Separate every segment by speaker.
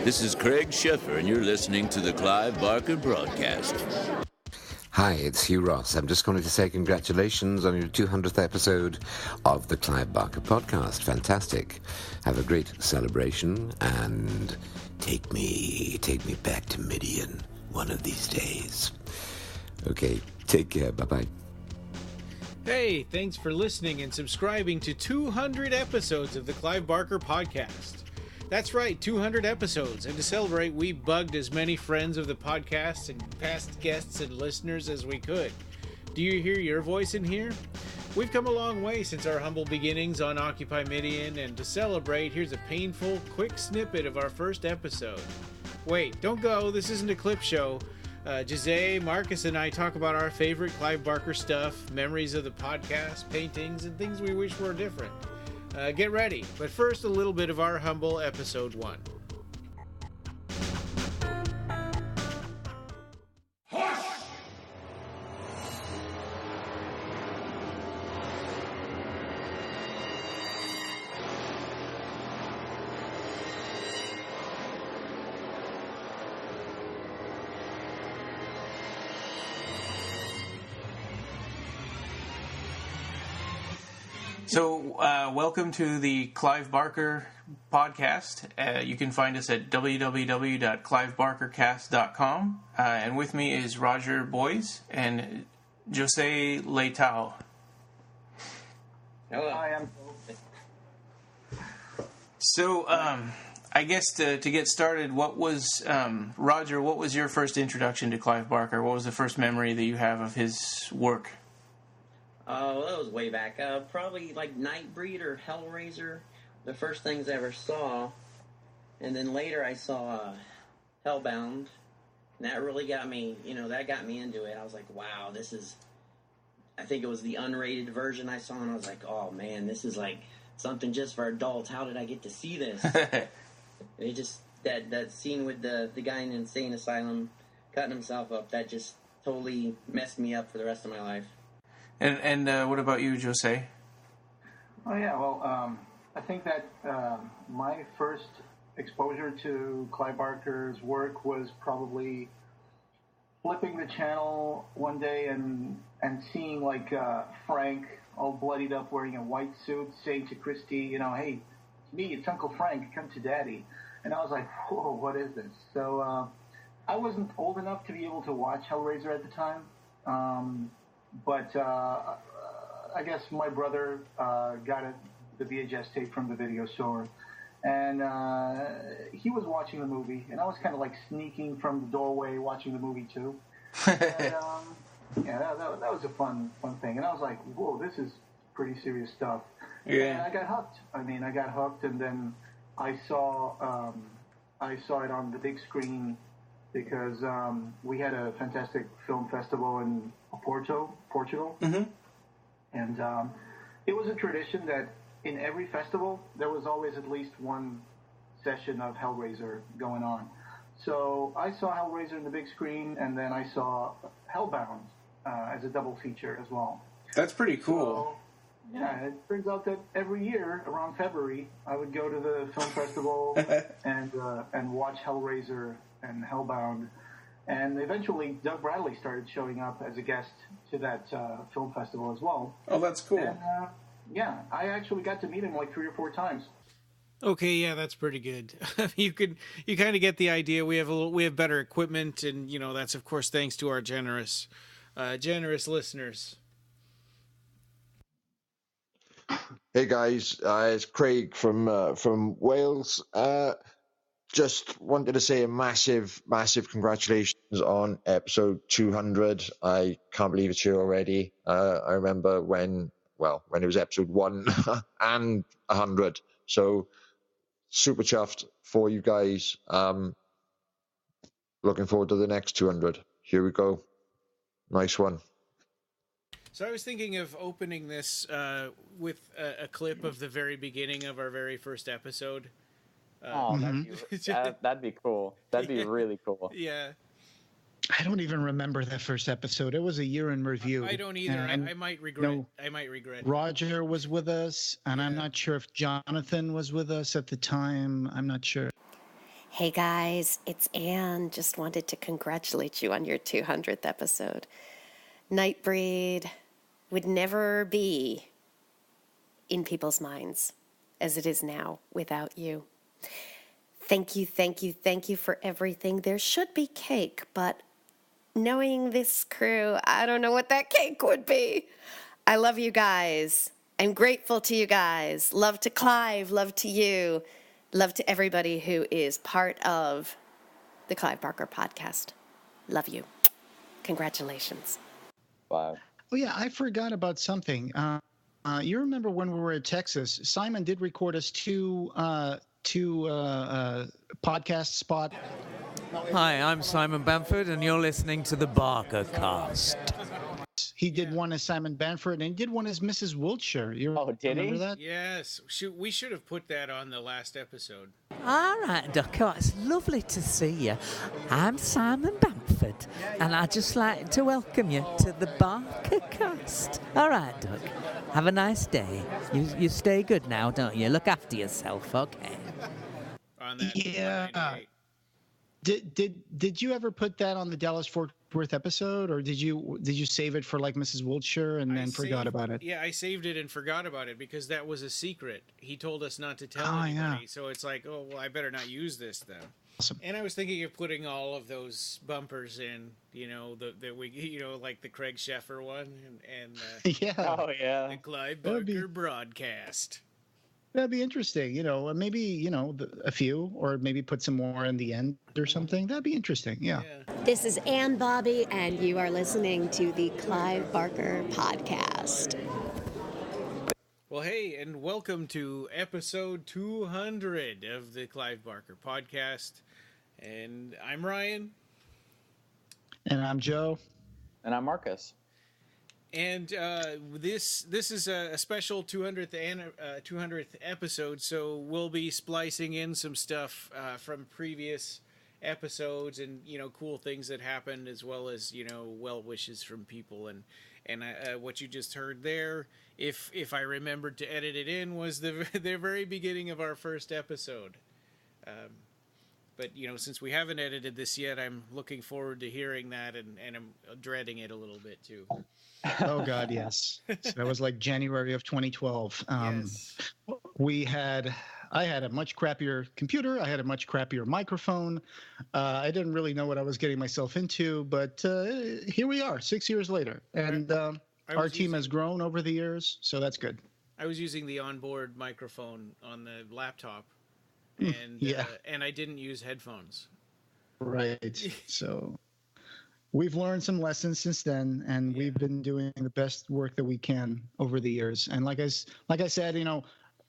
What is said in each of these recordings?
Speaker 1: This is Craig Sheffer, and you're listening to the Clive Barker broadcast.
Speaker 2: Hi, it's Hugh Ross. I'm just going to say congratulations on your 200th episode of the Clive Barker podcast. Fantastic. Have a great celebration and take me back to Midian one of these days. Okay, take care. Bye-bye.
Speaker 3: Hey, thanks for listening and subscribing to 200 episodes of the Clive Barker podcast. That's right, 200 episodes, and to celebrate, we bugged as many friends of the podcast and past guests and listeners as we could. Do you hear your voice in here? We've come a long way since our humble beginnings on Occupy Midian, and to celebrate, here's a painful, quick snippet of our first episode. Wait, don't go, this isn't a clip show. Jose, Marcus, and I talk about our favorite Clive Barker stuff, memories of the podcast, paintings, and things we wish were different. Get ready, but first a little bit of our humble episode 1.
Speaker 4: So, welcome to the Clive Barker podcast. You can find us at www.clivebarkercast.com. And with me is Roger Boys and Jose Lito.
Speaker 5: Hello. Hi, I'm...
Speaker 4: So, I guess to get started, what was, Roger, what was your first introduction to Clive Barker? What was the first memory that you have of his work?
Speaker 5: Well, that was way back. Probably like Nightbreed or Hellraiser, the first things I ever saw. And then later I saw Hellbound. And that really got me, that got me into it. I was like, wow, this is... I think it was the unrated version I saw, and I was like, oh man, this is like something just for adults. How did I get to see this? It just... That scene with the guy in an insane asylum cutting himself up, that just totally messed me up for the rest of my life.
Speaker 4: And what about you, Jose?
Speaker 6: Oh, yeah, well, I think that my first exposure to Clive Barker's work was probably flipping the channel one day and seeing, like, Frank all bloodied up wearing a white suit saying to Christy, hey, it's me, it's Uncle Frank, come to Daddy. And I was like, whoa, what is this? So I wasn't old enough to be able to watch Hellraiser at the time. But I guess my brother got the VHS tape from the video store, and he was watching the movie, and I was kind of like sneaking from the doorway watching the movie too. And, that was a fun thing, and I was like, whoa, this is pretty serious stuff.
Speaker 4: Yeah.
Speaker 6: And I got hooked. I got hooked, and then I saw it on the big screen because we had a fantastic film festival in Portugal.
Speaker 4: Mm-hmm.
Speaker 6: And it was a tradition that in every festival, there was always at least one session of Hellraiser going on. So I saw Hellraiser in the big screen, and then I saw Hellbound as a double feature as well.
Speaker 4: That's pretty cool.
Speaker 6: So, yeah, it turns out that every year, around February, I would go to the film festival and watch Hellraiser and Hellbound. And eventually, Doug Bradley started showing up as a guest to that film festival as well.
Speaker 4: Oh, that's cool.
Speaker 6: And, I actually got to meet him like 3 or 4 times.
Speaker 3: Okay, yeah, that's pretty good. You kind of get the idea. We have better equipment, and that's of course thanks to our generous listeners.
Speaker 7: Hey guys, it's Craig from Wales. Just wanted to say a massive congratulations on episode 200. I can't believe it's here already. I remember when it was episode 1 and 100. So super chuffed for you guys. Looking forward to the next 200. Here we go. Nice one.
Speaker 3: So I was thinking of opening this with a clip of the very beginning of our very first episode.
Speaker 8: That'd be cool. That'd be really cool.
Speaker 3: Yeah.
Speaker 9: I don't even remember that first episode. It was a year in review.
Speaker 3: I don't either. I might regret. I might regret.
Speaker 9: Roger was with us, and I'm not sure if Jonathan was with us at the time. I'm not sure.
Speaker 10: Hey guys, it's Anne. Just wanted to congratulate you on your 200th episode. Nightbreed would never be in people's minds as it is now without you. Thank you, thank you, thank you for everything. There should be cake, but knowing this crew, I don't know what that cake would be. I love you guys. I'm grateful to you guys. Love to Clive, love to you. Love to everybody who is part of the Clive Barker podcast. Love you. Congratulations.
Speaker 8: Wow.
Speaker 9: Oh, yeah, I forgot about something. You remember when we were in Texas, Simon did record us two podcast spot.
Speaker 11: Hi, I'm Simon Bamford, and you're listening to the BarkerCast.
Speaker 9: He did one as Simon Bamford, and he did one as Mrs. Wiltshire. You remember that?
Speaker 3: Yes. We should have put that on the last episode.
Speaker 12: All right, Duck. Oh, it's lovely to see you. I'm Simon Bamford, and I'd just like to welcome you to the BarkerCast. All right, Duck. Have a nice day. You stay good now, don't you? Look after yourself, okay?
Speaker 3: On that.
Speaker 9: Yeah. Did you ever put that on the Dallas Fort Worth episode, or did you save it for like Mrs. Wiltshire and then forgot about it?
Speaker 3: Yeah, I saved it and forgot about it because that was a secret. He told us not to tell anybody.
Speaker 9: Yeah.
Speaker 3: So it's like, oh well, I better not use this then.
Speaker 9: Awesome.
Speaker 3: And I was thinking of putting all of those bumpers in, that we, like the Craig Sheffer one and
Speaker 9: Yeah.
Speaker 8: Oh yeah.
Speaker 3: the Clive Barker broadcast.
Speaker 9: That'd be interesting, maybe, a few, or maybe put some more in the end or something. That'd be interesting, yeah.
Speaker 13: This is Ann Bobby, and you are listening to the Clive Barker podcast.
Speaker 3: Well, hey, and welcome to episode 200 of the Clive Barker podcast. And I'm Ryan.
Speaker 9: And I'm Joe.
Speaker 8: And I'm Marcus.
Speaker 3: And this is a special 200th episode, so we'll be splicing in some stuff from previous episodes and cool things that happened, as well as well wishes from people and what you just heard there. If I remembered to edit it in, was the very beginning of our first episode. But since we haven't edited this yet, I'm looking forward to hearing that, and I'm dreading it a little bit too.
Speaker 9: Oh God, yes. So that was like January of 2012.
Speaker 3: Yes.
Speaker 9: I had a much crappier computer. I had a much crappier microphone. I didn't really know what I was getting myself into, but here we are 6 years later. And our team has grown over the years, so that's good.
Speaker 3: I was using the onboard microphone on the laptop, and I didn't use headphones.
Speaker 9: Right. So we've learned some lessons since then, and we've been doing the best work that we can over the years. And like I said,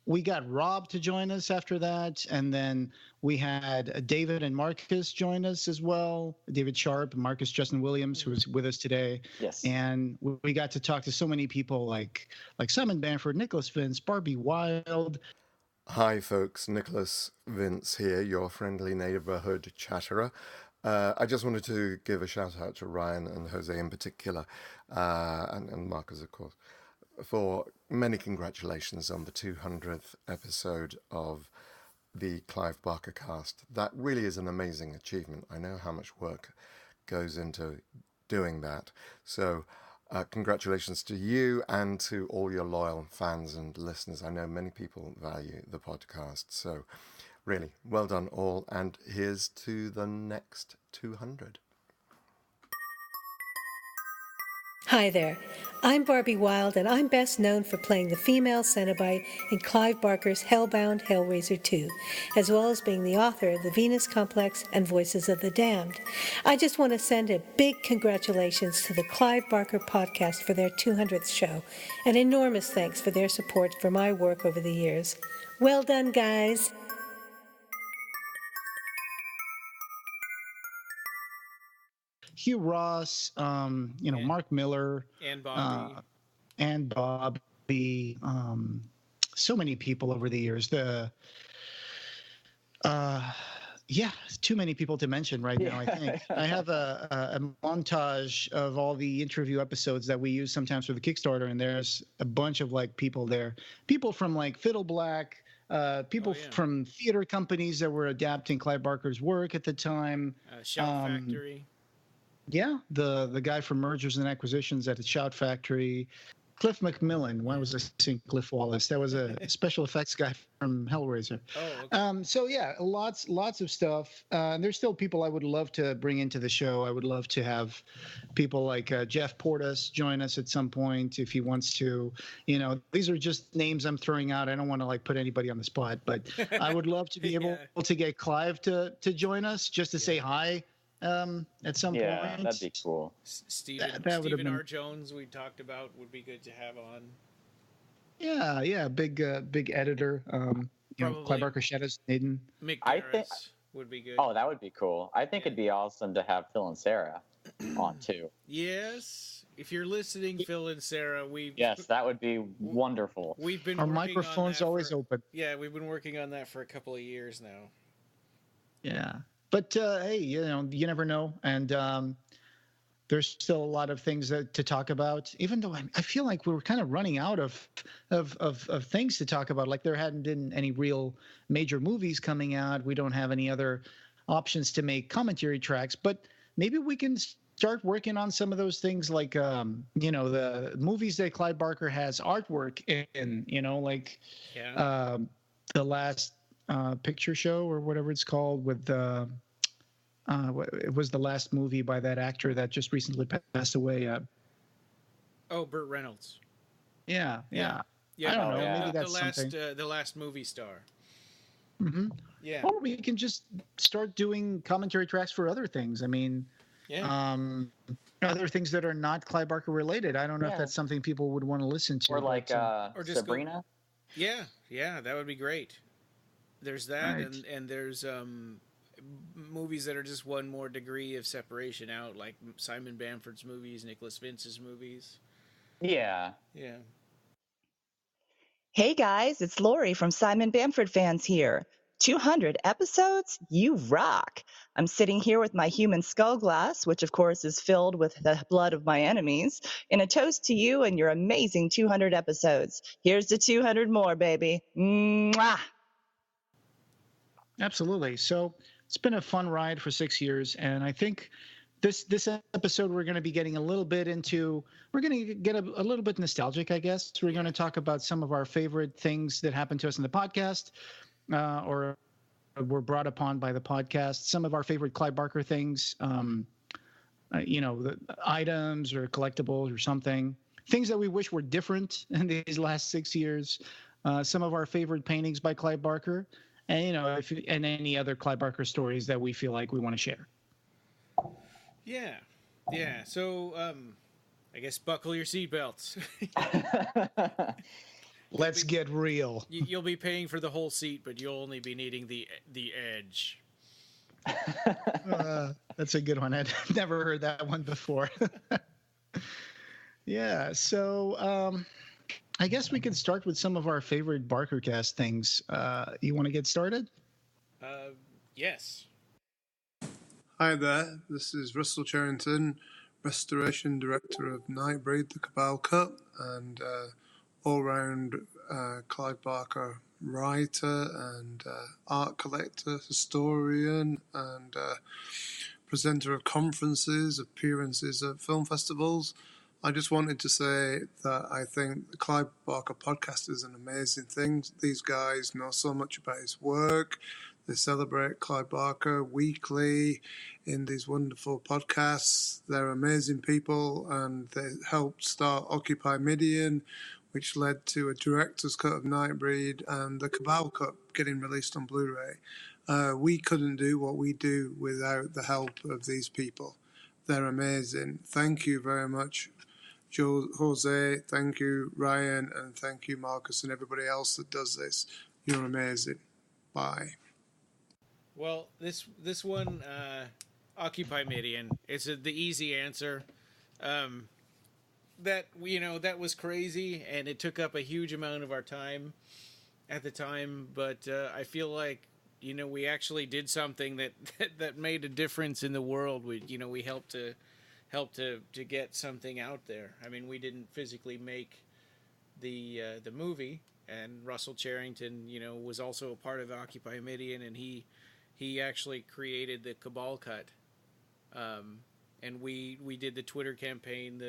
Speaker 9: we got Rob to join us after that, and then we had David and Marcus join us as well. David Sharp, Marcus Justin Williams, who is with us today.
Speaker 8: Yes.
Speaker 9: And we got to talk to so many people like Simon Bamford, Nicholas Vince, Barbie Wilde.
Speaker 14: Hi, folks. Nicholas Vince here, your friendly neighborhood chatterer. I just wanted to give a shout out to Ryan and Jose in particular, and Marcus, of course, for many congratulations on the 200th episode of the Clive Barker cast. That really is an amazing achievement. I know how much work goes into doing that. So congratulations to you and to all your loyal fans and listeners. I know many people value the podcast. So really, well done all, and here's to the next 200.
Speaker 15: Hi there, I'm Barbie Wilde, and I'm best known for playing the female Cenobite in Clive Barker's Hellbound Hellraiser 2, as well as being the author of The Venus Complex and Voices of the Damned. I just want to send a big congratulations to the Clive Barker podcast for their 200th show, and enormous thanks for their support for my work over the years. Well done, guys.
Speaker 9: Hugh Ross, Mark Miller,
Speaker 3: and Bobby,
Speaker 9: so many people over the years. Too many people to mention right now, I think. I have a montage of all the interview episodes that we use sometimes for the Kickstarter, and there's a bunch of people there. People from Fiddle Black, people from theater companies that were adapting Clive Barker's work at the time.
Speaker 3: Shout Factory.
Speaker 9: Yeah, the guy from Mergers and Acquisitions at the Shout Factory. Cliff McMillan. Why was I saying Cliff Wallace? That was a special effects guy from Hellraiser.
Speaker 3: Oh, okay.
Speaker 9: So yeah, lots of stuff. There's still people I would love to bring into the show. I would love to have people like Jeff Portas join us at some point if he wants to. You know, these are just names I'm throwing out. I don't want to like put anybody on the spot, but I would love to be able to get Clive to join us just to say hi. At some point.
Speaker 8: Yeah, that'd be cool.
Speaker 3: Stephen R. Jones, we talked about, would be good to have on.
Speaker 9: Yeah, big editor. Clive Barker Shadows, Naden.
Speaker 3: Mick Garris would be good.
Speaker 8: Oh, that would be cool. I think it'd be awesome to have Phil and Sarah on too.
Speaker 3: Yes, if you're listening, Phil and Sarah,
Speaker 8: yes, that would be wonderful.
Speaker 3: We've been
Speaker 9: our microphone's always open.
Speaker 3: Yeah, we've been working on that for a couple of years now.
Speaker 9: Yeah. But hey, you never know, and there's still a lot of things to talk about. Even though I feel like we were kind of running out of things to talk about. Like there hadn't been any real major movies coming out. We don't have any other options to make commentary tracks. But maybe we can start working on some of those things, like the movies that Clive Barker has artwork in. The last picture show or whatever it's called with it was the last movie by that actor that just recently passed away.
Speaker 3: Burt Reynolds.
Speaker 9: Yeah.
Speaker 3: I
Speaker 9: don't know. Maybe that's something.
Speaker 3: The last movie star.
Speaker 9: Mm-hmm.
Speaker 3: Yeah.
Speaker 9: Or we can just start doing commentary tracks for other things. I mean, other things that are not Clive Barker related. I don't know if that's something people would want to listen to.
Speaker 8: Or like
Speaker 3: or just
Speaker 8: Sabrina.
Speaker 3: Yeah, that would be great. There's that, right. and there's movies that are just one more degree of separation out, like Simon Bamford's movies, Nicholas Vince's movies.
Speaker 8: Yeah.
Speaker 16: Hey guys, it's Lori from Simon Bamford Fans here. 200 episodes? You rock! I'm sitting here with my human skull glass, which of course is filled with the blood of my enemies, in a toast to you and your amazing 200 episodes. Here's to 200 more, baby. Mwah!
Speaker 9: Absolutely. So it's been a fun ride for 6 years, and I think this episode we're going to be getting a little bit into. We're going to get a little bit nostalgic, I guess. We're going to talk about some of our favorite things that happened to us in the podcast, or were brought upon by the podcast. Some of our favorite Clive Barker things, the items or collectibles or something. Things that we wish were different in these last 6 years. Some of our favorite paintings by Clive Barker. And and any other Clive Barker stories that we feel like we want to share.
Speaker 3: Yeah. So, I guess buckle your seatbelts.
Speaker 9: Let's get real.
Speaker 3: You'll be paying for the whole seat, but you'll only be needing the edge.
Speaker 9: That's a good one. I'd never heard that one before. Yeah. So, I guess we could start with some of our favorite BarkerCast things. You want to get started?
Speaker 3: Yes.
Speaker 17: Hi there, this is Russell Cherrington, Restoration Director of Nightbreed, the Cabal Cup, and all-round Clive Barker writer and art collector, historian, and presenter of conferences, appearances at film festivals. I just wanted to say that I think the Clive Barker podcast is an amazing thing. These guys know so much about his work. They celebrate Clive Barker weekly in these wonderful podcasts. They're amazing people, and they helped start Occupy Midian, which led to a director's cut of Nightbreed and the Cabal Cup getting released on Blu-ray. We couldn't do what we do without the help of these people. They're amazing. Thank you very much, Jose, thank you, Ryan, and thank you, Marcus, and everybody else that does this. You're amazing. Bye.
Speaker 3: Well, this one, Occupy Midian, it's the easy answer. That was crazy, and it took up a huge amount of our time at the time. But I feel like we actually did something that made a difference in the world. We helped to get something out there. I mean, we didn't physically make the movie, and Russell Cherrington, was also a part of Occupy Midian, and he actually created the Cabal cut. And we did the Twitter campaign.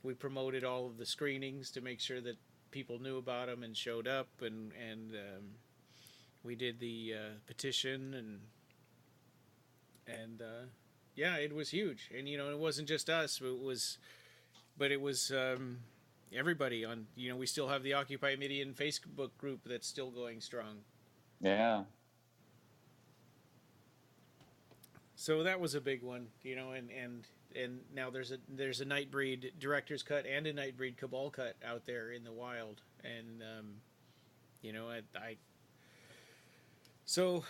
Speaker 3: We promoted all of the screenings to make sure that people knew about them and showed up, and we did the petition, and yeah, it was huge. And it wasn't just us. It was everybody on. We still have the Occupy Midian Facebook group that's still going strong.
Speaker 8: Yeah.
Speaker 3: So that was a big one, and now there's a Nightbreed director's cut and a Nightbreed Cabal cut out there in the wild, and so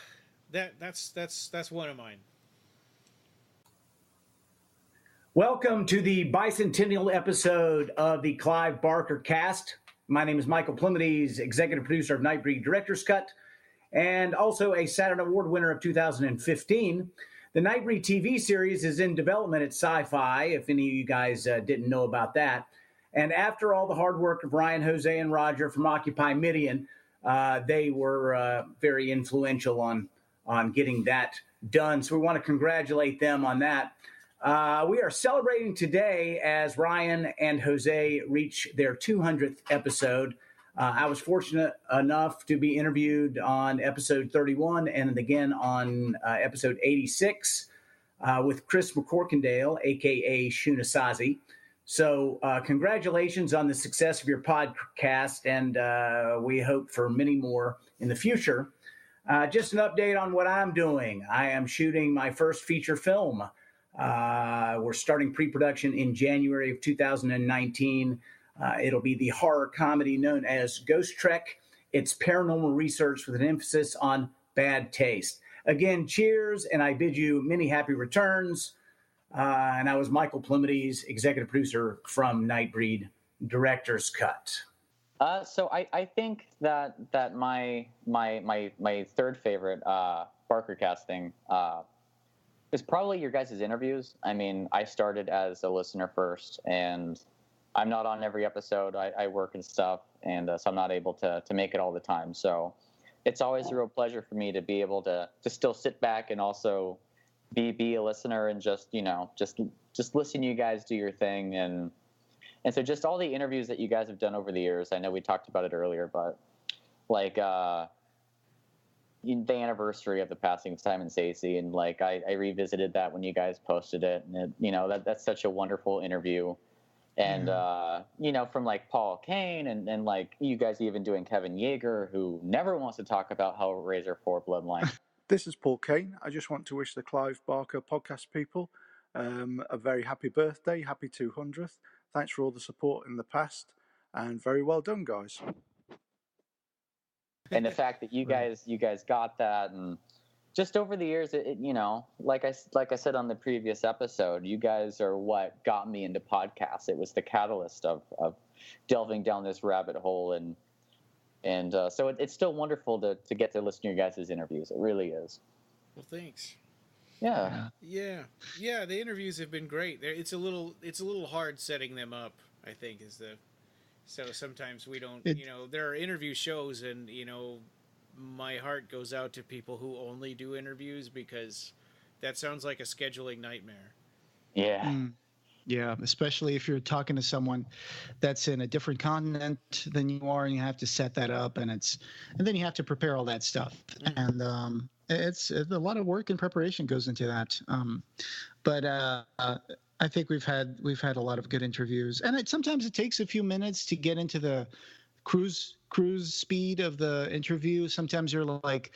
Speaker 3: that's one of mine.
Speaker 18: Welcome to the bicentennial episode of the Clive Barker Cast. My name is Michael Plumides, executive producer of Nightbreed Director's Cut, and also a Saturn Award winner of 2015. The Nightbreed TV series is in development at Sci-Fi, if any of you guys didn't know about that. And after all the hard work of Ryan, Jose, and Roger from Occupy Midian, they were very influential on getting that done. So we want to congratulate them on that. We are celebrating today as Ryan and Jose reach their 200th episode. I was fortunate enough to be interviewed on episode 31 and again on episode 86 with Chris McCorkindale, a.k.a. Shunasazi. So congratulations on the success of your podcast, and we hope for many more in the future. Just an update on what I'm doing. I am shooting my first feature film. We're starting pre-production in January of 2019. It'll be the horror comedy known as Ghost Trek. It's paranormal research with an emphasis on bad taste. Again, cheers, and I bid you many happy returns. And I was Michael Plumides, executive producer from Nightbreed Director's Cut.
Speaker 8: So I think that my third favorite BarkerCast Thing is probably your guys' interviews. I mean, I started as a listener first, and I'm not on every episode. I work and stuff, and so I'm not able to make it all the time. So it's always a real pleasure for me to be able to still sit back and also be a listener and just listen to you guys do your thing. And so just all the interviews that you guys have done over the years. I know we talked about it earlier, but like the anniversary of the passing of Simon Stacey, and like I revisited that when you guys posted it, and that's such a wonderful interview. And, from like Paul Kane and like you guys even doing Kevin Yeager, who never wants to talk about Hellraiser 4 Bloodline.
Speaker 19: This is Paul Kane. I just want to wish the Clive Barker podcast people a very happy birthday, happy 200th. Thanks for all the support in the past, and very well done, guys.
Speaker 8: And the fact that you guys got that, and just over the years, like I said on the previous episode, you guys are what got me into podcasts. It was the catalyst of delving down this rabbit hole, and so it's still wonderful to get to listen to your guys' interviews. It really is.
Speaker 3: Well, thanks.
Speaker 8: Yeah.
Speaker 3: Yeah. The interviews have been great. It's a little hard setting them up, I think, so sometimes we don't. There are interview shows, and my heart goes out to people who only do interviews, because that sounds like a scheduling nightmare.
Speaker 8: Yeah.
Speaker 9: Yeah, especially if you're talking to someone that's in a different continent than you are, and you have to set that up, and then you have to prepare all that stuff. And it's a lot of work and preparation goes into that. But I think we've had a lot of good interviews, and sometimes it takes a few minutes to get into the cruise speed of the interview. Sometimes you're like,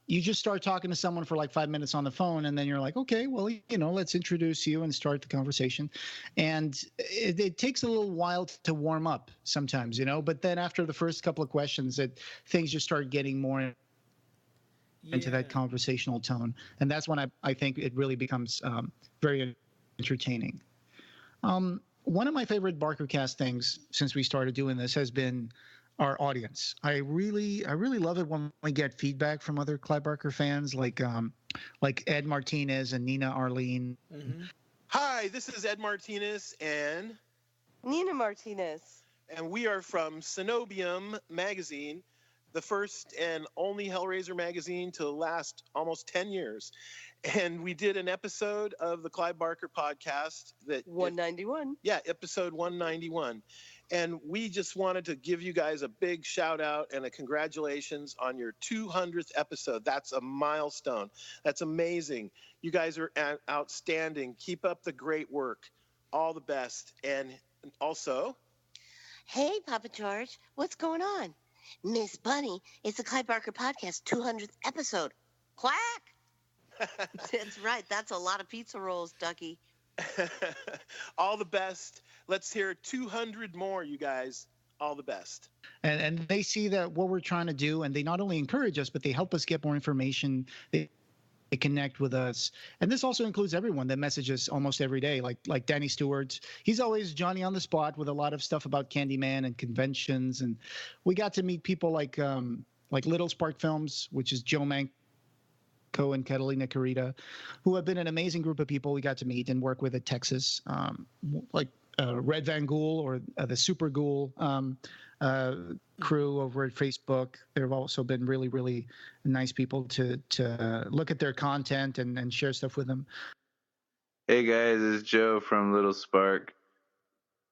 Speaker 9: you just start talking to someone for like 5 minutes on the phone, and then you're like, okay, well, let's introduce you and start the conversation. And it takes a little while to warm up sometimes, but then after the first couple of questions, things just start getting more into that conversational tone. And that's when I think it really becomes very entertaining. One of my favorite BarkerCast things since we started doing this has been our audience. I really love it when we get feedback from other Clive Barker fans, like Ed Martinez and Nina Arlene.
Speaker 20: Mm-hmm. Hi, this is Ed Martinez and
Speaker 21: Nina Martinez.
Speaker 20: and we are from Cenobium Magazine, the first and only Hellraiser magazine to last almost 10 years. And we did an episode of the Clive Barker podcast that
Speaker 21: 191.
Speaker 20: Episode 191. And we just wanted to give you guys a big shout out and a congratulations on your 200th episode. That's a milestone. That's amazing. You guys are outstanding. Keep up the great work. All the best. And also,
Speaker 21: Hey, Papa George, what's going on? Miss Bunny, it's the Clive Barker Podcast 200th episode. Quack! That's right. That's a lot of pizza rolls, Ducky.
Speaker 20: all the best. Let's hear 200 more, you guys. All the best.
Speaker 9: And they see that what we're trying to do, and they not only encourage us, but they help us get more information. They connect with us. And this also includes everyone that messages almost every day, like Danny Stewart. He's always Johnny on the spot with a lot of stuff about Candyman and conventions. And we got to meet people like Little Spark Films, which is Joe Manco and Catalina Carita, who have been an amazing group of people we got to meet and work with at Texas, like Red Van Ghoul or the Super Ghoul crew over at Facebook. They've also been really, really nice people to look at their content and share stuff with them.
Speaker 22: Hey guys, it's Joe from Little Spark.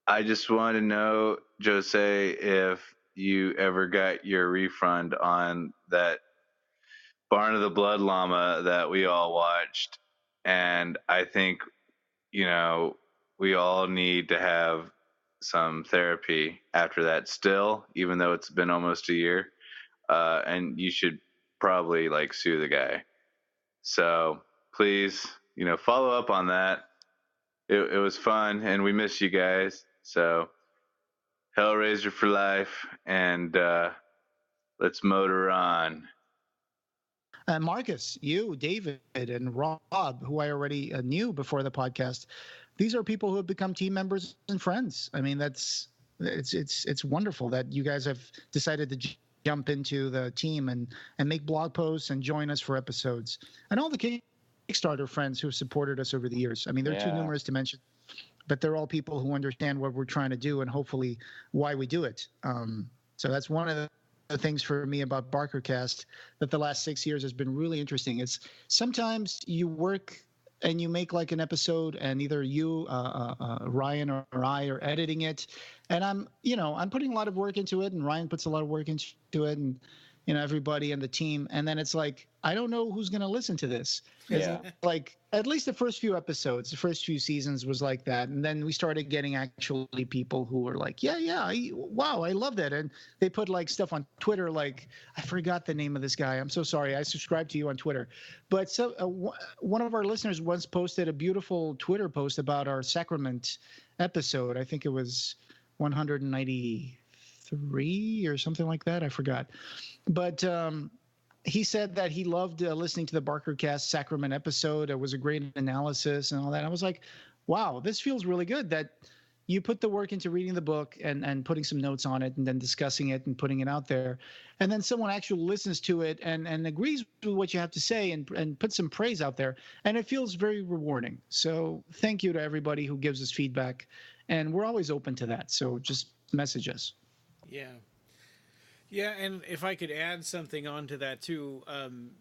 Speaker 22: I just want to know, Jose, if you ever got your refund on that Barn of the Blood Llama that we all watched. And I think, we all need to have some therapy after that still, even though it's been almost a year. And you should probably sue the guy. So please, follow up on that. It was fun and we miss you guys. So Hellraiser for life, and let's motor on.
Speaker 9: Marcus, you, David, and Rob, who I already knew before the podcast. These are people who have become team members and friends. I mean, it's wonderful that you guys have decided to jump into the team and make blog posts and join us for episodes. And all the Kickstarter friends who have supported us over the years. I mean, they're too numerous to mention, but they're all people who understand what we're trying to do and hopefully why we do it. So that's one of the things for me about BarkerCast that the last 6 years has been really interesting. It's sometimes you work and you make an episode, and either you, Ryan, or I are editing it, and I'm putting a lot of work into it, and Ryan puts a lot of work into it, and everybody and the team, and then it's I don't know who's going to listen to this. Yeah. At least the first few episodes, the first few seasons was like that, and then we started getting actually people who were wow, I love that, and they put stuff on Twitter, I forgot the name of this guy. I'm so sorry. I subscribe to you on Twitter, but one of our listeners once posted a beautiful Twitter post about our Sacrament episode. I think it was 193 or something like that. I forgot, but he said that he loved listening to the BarkerCast Sacrament episode. It was a great analysis and all that. I was like, wow, this feels really good that you put the work into reading the book and putting some notes on it and then discussing it and putting it out there. And then someone actually listens to it and agrees with what you have to say and put some praise out there. And it feels very rewarding. So thank you to everybody who gives us feedback. And we're always open to that. So just message us.
Speaker 3: Yeah. Yeah, and if I could add something onto that too,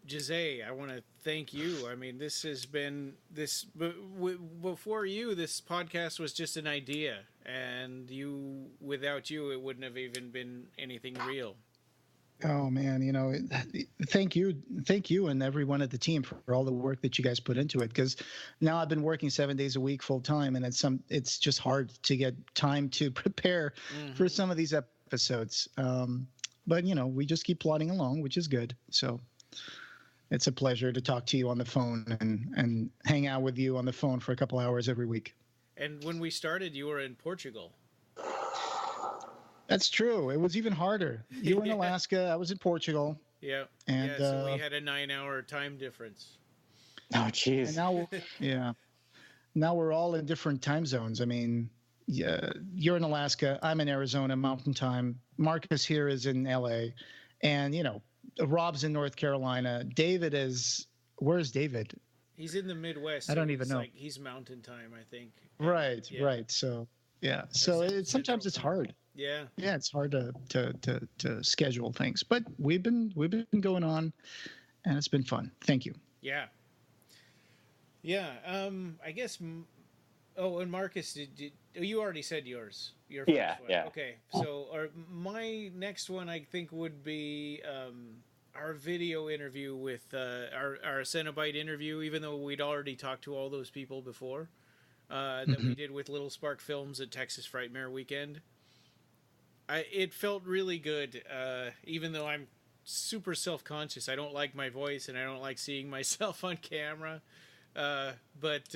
Speaker 3: Jose, I want to thank you. I mean, this has been before you. This podcast was just an idea, and without you, it wouldn't have even been anything real.
Speaker 9: Oh man, thank you, and everyone at the team for all the work that you guys put into it. Because now I've been working 7 days a week full time, and it's just hard to get time to prepare for some of these episodes. But, we just keep plodding along, which is good. So it's a pleasure to talk to you on the phone and hang out with you on the phone for a couple hours every week.
Speaker 3: And when we started, you were in Portugal.
Speaker 9: That's true. It was even harder. You were in Alaska. I was in Portugal.
Speaker 3: Yeah.
Speaker 9: And,
Speaker 3: so we had a 9-hour time difference.
Speaker 8: Oh, jeez.
Speaker 9: And now, now we're all in different time zones. I mean, you're in Alaska. I'm in Arizona, Mountain Time. Marcus here is in LA, and Rob's in North Carolina. David is where's David?
Speaker 3: He's in the Midwest.
Speaker 9: I don't even know.
Speaker 3: He's Mountain Time, I think.
Speaker 9: Right. So sometimes it's hard.
Speaker 3: Yeah.
Speaker 9: Yeah, it's hard to schedule things, but we've been going on, and it's been fun. Thank you.
Speaker 3: Yeah. Yeah. I guess. Oh, and Marcus, you already said yours? Your first one.
Speaker 8: Yeah.
Speaker 3: Okay. So, my next one, I think, would be our video interview with our Cenobite interview. Even though we'd already talked to all those people before, that we did with Little Spark Films at Texas Frightmare Weekend. It felt really good, even though I'm super self-conscious. I don't like my voice, and I don't like seeing myself on camera. But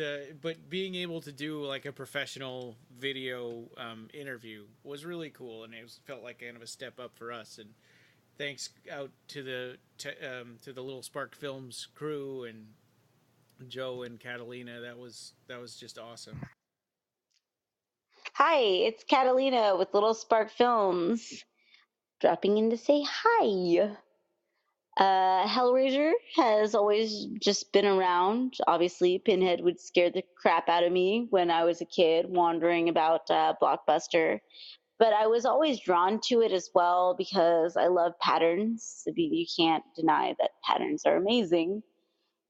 Speaker 3: being able to do like a professional video interview was really cool, and felt like kind of a step up for us. And thanks out to the Little Spark Films crew and Joe and Catalina. That was just awesome.
Speaker 1: Hi, it's Catalina with Little Spark Films, dropping in to say hi. Hellraiser has always just been around. Obviously, Pinhead would scare the crap out of me when I was a kid wandering about Blockbuster. But I was always drawn to it as well because I love patterns. I mean, you can't deny that patterns are amazing.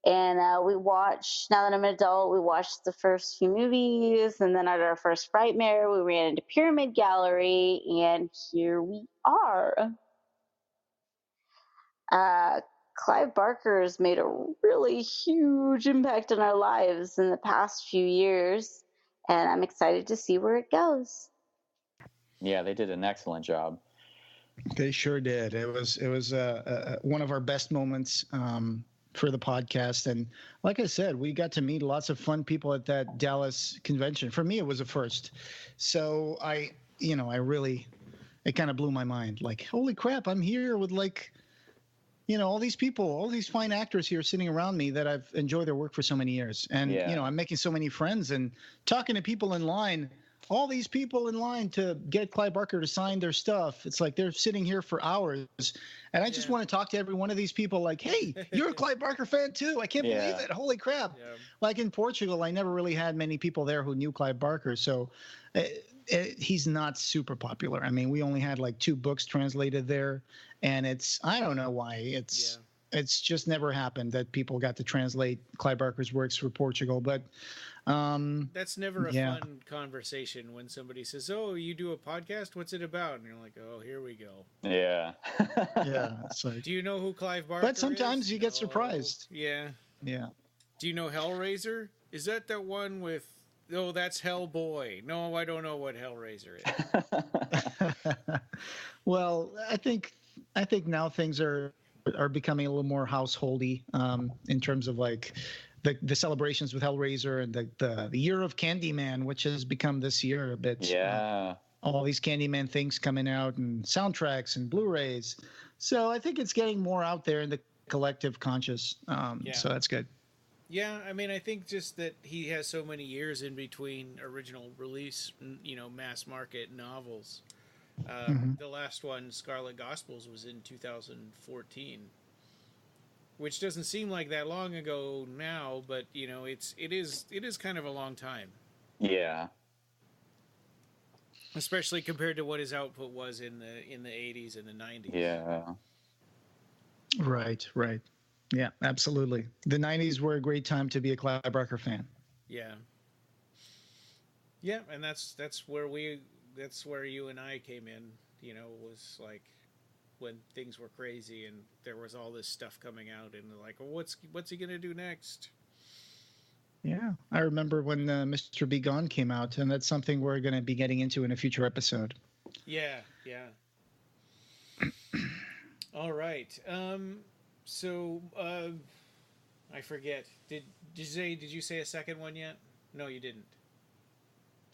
Speaker 1: And we watched, now that I'm an adult, we watched the first few movies. And then at our first Frightmare, we ran into Pyramid Gallery. And here we are. Clive Barker has made a really huge impact on our lives in the past few years. And I'm excited to see where it goes.
Speaker 8: Yeah, they did an excellent job.
Speaker 9: They sure did. It was one of our best moments for the podcast. And like I said, we got to meet lots of fun people at that Dallas convention. For me, it was a first. So it kind of blew my mind. Like, holy crap, I'm here with all these people, all these fine actors here sitting around me that I've enjoyed their work for so many years. And, I'm making so many friends and talking to people in line, all these people in line to get Clive Barker to sign their stuff. It's like they're sitting here for hours. And I just want to talk to every one of these people like, hey, you're a Clive Barker fan too. I can't believe it. Holy crap. Yeah. Like in Portugal, I never really had many people there who knew Clive Barker. So he's not super popular. I mean, we only had like 2 books translated there. And I don't know why. It's just never happened that people got to translate Clive Barker's works for Portugal. But
Speaker 3: that's never a fun conversation when somebody says, "Oh, you do a podcast? What's it about?" And you're like, "Oh, here we go."
Speaker 8: Yeah.
Speaker 9: Yeah. It's like,
Speaker 3: do you know who Clive Barker is?
Speaker 9: But sometimes you get surprised.
Speaker 3: Yeah.
Speaker 9: Yeah.
Speaker 3: Do you know Hellraiser? Is that the one with? Oh, that's Hellboy. No, I don't know what Hellraiser is.
Speaker 9: Well, I think now things are becoming a little more householdy in terms of like the celebrations with Hellraiser and the year of Candyman, which has become this year a bit.
Speaker 8: Yeah.
Speaker 9: All these Candyman things coming out and soundtracks and Blu-rays. So I think it's getting more out there in the collective conscious. So that's good.
Speaker 3: Yeah, I mean, I think just that he has so many years in between original release, mass market novels. The last one, Scarlet Gospels, was in 2014, which doesn't seem like that long ago now, but it is kind of a long time.
Speaker 8: Yeah.
Speaker 3: Especially compared to what his output was in the 80s and the 90s.
Speaker 8: Yeah.
Speaker 9: Right. Yeah, absolutely. The 90s were a great time to be a Clive Barker fan.
Speaker 3: Yeah. Yeah, and that's where you and I came in, was like when things were crazy and there was all this stuff coming out and like, well, what's he going to do next?
Speaker 9: Yeah, I remember when Mr. Be Gone came out, and that's something we're going to be getting into in a future episode.
Speaker 3: Yeah. All right. So I forget. Did you say a second one yet? No, you didn't.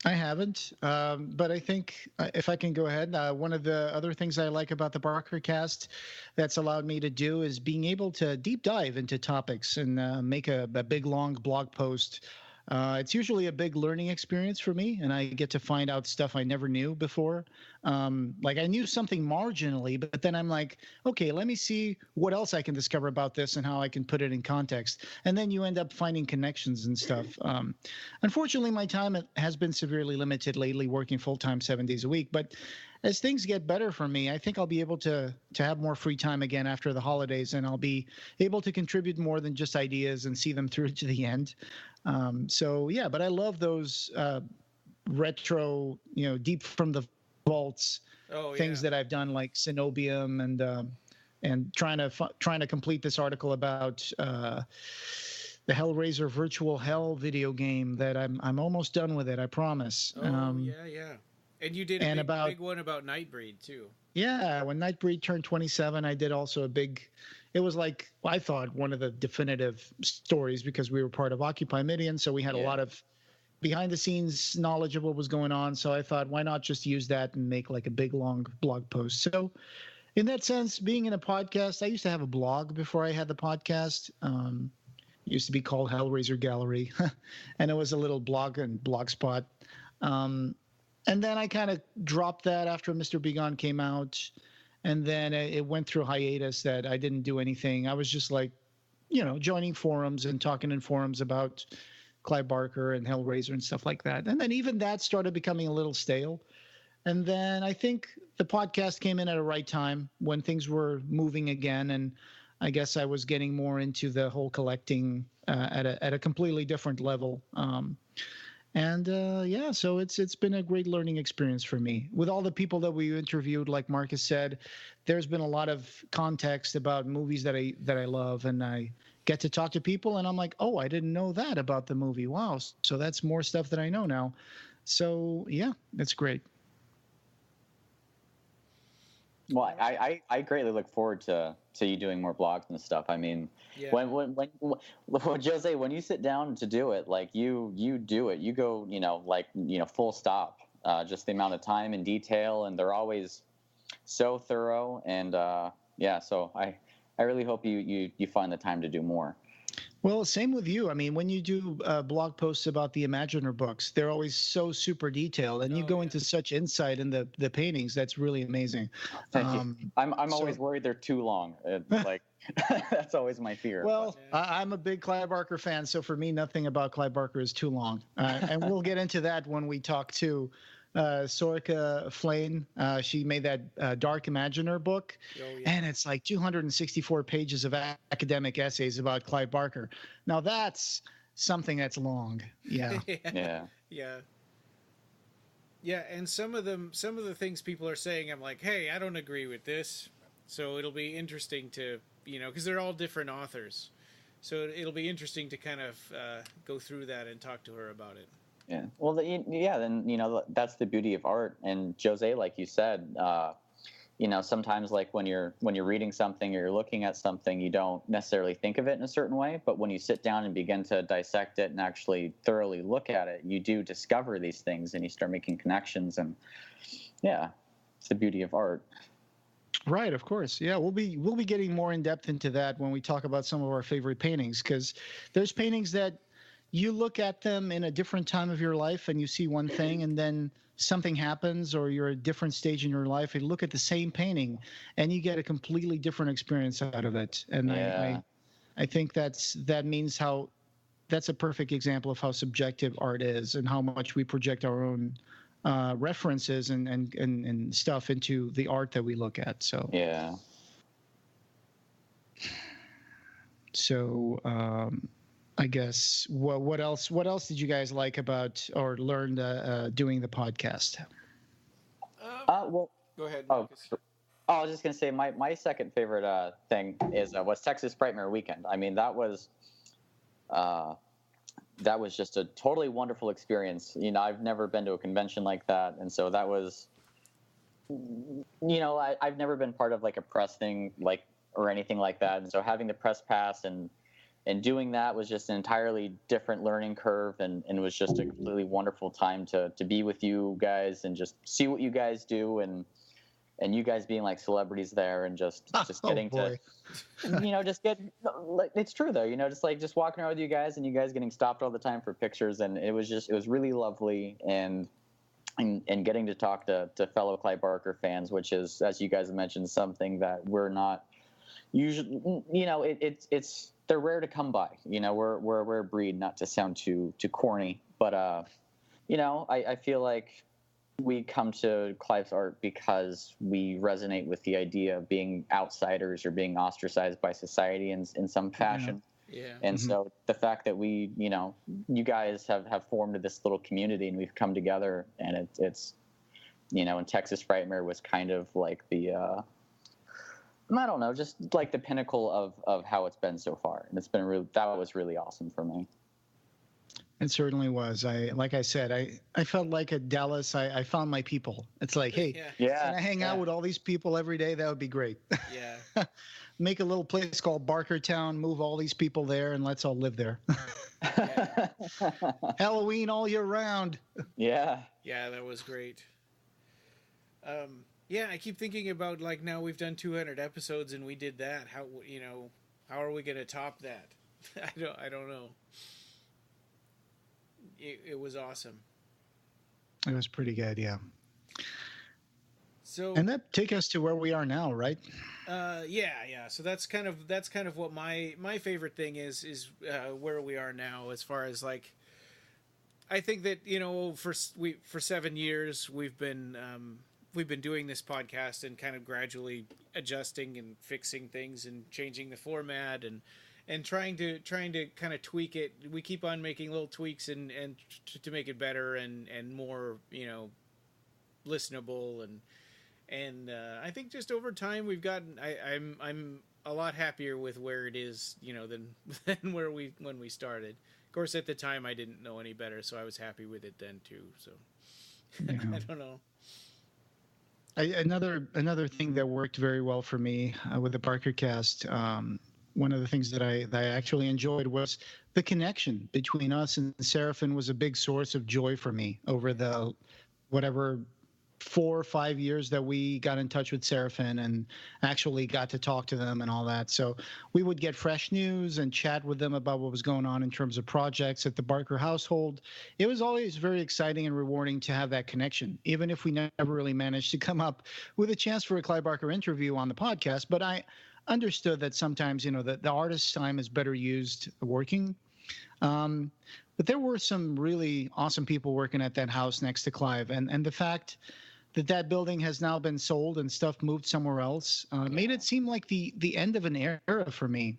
Speaker 9: I haven't, but I think if I can go ahead, one of the other things I like about the Barker cast that's allowed me to do is being able to deep dive into topics and make a big, long blog post. It's usually a big learning experience for me, and I get to find out stuff I never knew before. Like I knew something marginally, but then I'm like, okay, let me see what else I can discover about this and how I can put it in context. And then you end up finding connections and stuff. Unfortunately, my time has been severely limited lately, working full-time 7 days a week. But as things get better for me, I think I'll be able to have more free time again after the holidays, and I'll be able to contribute more than just ideas and see them through to the end. So yeah, but I love those retro, deep from the vaults things that I've done, like Cenobium and trying to complete this article about the Hellraiser Virtual Hell video game that I'm almost done with it. I promise.
Speaker 3: Yeah. And you did a big one about Nightbreed too.
Speaker 9: Yeah, when Nightbreed turned 27, I did also it was like, I thought, one of the definitive stories, because we were part of Occupy Midian, so we had a lot of behind the scenes knowledge of what was going on. So I thought, why not just use that and make like a big long blog post? So in that sense, being in a podcast, I used to have a blog before I had the podcast. It used to be called Hellraiser Gallery, and it was a little blog and Blogspot. And then I kind of dropped that after Mr. Begone came out. And then it went through hiatus that I didn't do anything. I was just like, joining forums and talking in forums about Clive Barker and Hellraiser and stuff like that. And then even that started becoming a little stale. And then I think the podcast came in at a right time when things were moving again. And I guess I was getting more into the whole collecting at a completely different level. So it's been a great learning experience for me. With all the people that we interviewed, like Marcus said, there's been a lot of context about movies that I love, and I get to talk to people, and I'm like, oh, I didn't know that about the movie. Wow, so that's more stuff that I know now. So yeah, that's great.
Speaker 8: Well, I greatly look forward to you doing more blogs and stuff. I mean, when Jose, when you sit down to do it, like you do it, you go, full stop. Just the amount of time and detail, and they're always so thorough. And so I really hope you find the time to do more.
Speaker 9: Well, same with you. I mean, when you do blog posts about the Imaginer books, they're always so super detailed, and you go into such insight in the paintings. That's really amazing.
Speaker 8: Thank you. I'm always worried they're too long. That's always my fear.
Speaker 9: Well, I'm a big Clive Barker fan, so for me, nothing about Clive Barker is too long. And we'll get into that when we talk to Sorcha Fhlainn. She made that Dark Imaginer book, and it's like 264 pages of academic essays about Clive Barker. Now that's something that's long. Yeah.
Speaker 3: And some of the things people are saying, I'm like, hey, I don't agree with this. So it'll be interesting to, because they're all different authors. So it'll be interesting to kind of go through that and talk to her about it.
Speaker 8: Yeah. Well, then that's the beauty of art. And Jose, like you said, sometimes like when you're reading something or you're looking at something, you don't necessarily think of it in a certain way. But when you sit down and begin to dissect it and actually thoroughly look at it, you do discover these things and you start making connections. And it's the beauty of art.
Speaker 9: Right, of course. Yeah, we'll be getting more in depth into that when we talk about some of our favorite paintings, because there's paintings that you look at them in a different time of your life and you see one thing, and then something happens or you're at a different stage in your life and look at the same painting and you get a completely different experience out of it. And I think that's a perfect example of how subjective art is and how much we project our own references and stuff into the art that we look at. So I guess what else did you guys like about or learned doing the podcast?
Speaker 8: Well,
Speaker 3: go ahead.
Speaker 8: I was just gonna say my second favorite thing was Texas Frightmare Weekend. I mean, that was just a totally wonderful experience. I've never been to a convention like that, and so that was, I've never been part of like a press thing or anything like that, and so having the press pass and doing that was just an entirely different learning curve, and it was just a completely wonderful time to be with you guys and just see what you guys do, and you guys being like celebrities there, and just getting to, just get, it's true though, just walking around with you guys and you guys getting stopped all the time for pictures, and it was really lovely, and getting to talk to fellow Clive Barker fans, which is, as you guys have mentioned, something that we're not usually, they're rare to come by. We're a rare breed, not to sound too corny, but I feel like we come to Clive's art because we resonate with the idea of being outsiders or being ostracized by society in some fashion.
Speaker 3: Yeah.
Speaker 8: And so the fact that we, you guys have formed this little community and we've come together, and it's and Texas Frightmare was kind of like the, I don't know, just like the pinnacle of how it's been so far. And it's been that was really awesome for me.
Speaker 9: It certainly was. Like I said, I felt like at Dallas, I found my people. It's like, hey, can I hang out with all these people every day? That would be great.
Speaker 3: Yeah.
Speaker 9: Make a little place called Barkertown, move all these people there, and let's all live there. Halloween all year round.
Speaker 8: Yeah.
Speaker 3: Yeah, that was great. Yeah, I keep thinking about, like, now we've done 200 episodes and we did that. How are we going to top that? I don't know. It was awesome.
Speaker 9: It was pretty good, yeah.
Speaker 3: So,
Speaker 9: and that take us to where we are now, right?
Speaker 3: Yeah. So that's kind of what my favorite thing is where we are now, as far as, like, I think that for 7 years we've been doing this podcast and kind of gradually adjusting and fixing things and changing the format and trying to kind of tweak it. We keep on making little tweaks and to make it better and more, listenable and I think just over time we've gotten. I'm a lot happier with where it is, than when we started. Of course, at the time I didn't know any better, so I was happy with it then too. So
Speaker 9: yeah.
Speaker 3: I don't know.
Speaker 9: Another thing that worked very well for me with the BarkerCast. One of the things that I actually enjoyed was the connection between us and Seraphin was a big source of joy for me over the whatever 4 or 5 years that we got in touch with Seraphin and actually got to talk to them and all that. So we would get fresh news and chat with them about what was going on in terms of projects at the Barker household. It was always very exciting and rewarding to have that connection, even if we never really managed to come up with a chance for a Clive Barker interview on the podcast. But I understood that sometimes, the artist's time is better used working. But there were some really awesome people working at that house next to Clive. And the fact that building has now been sold and stuff moved somewhere else made it seem like the end of an era for me,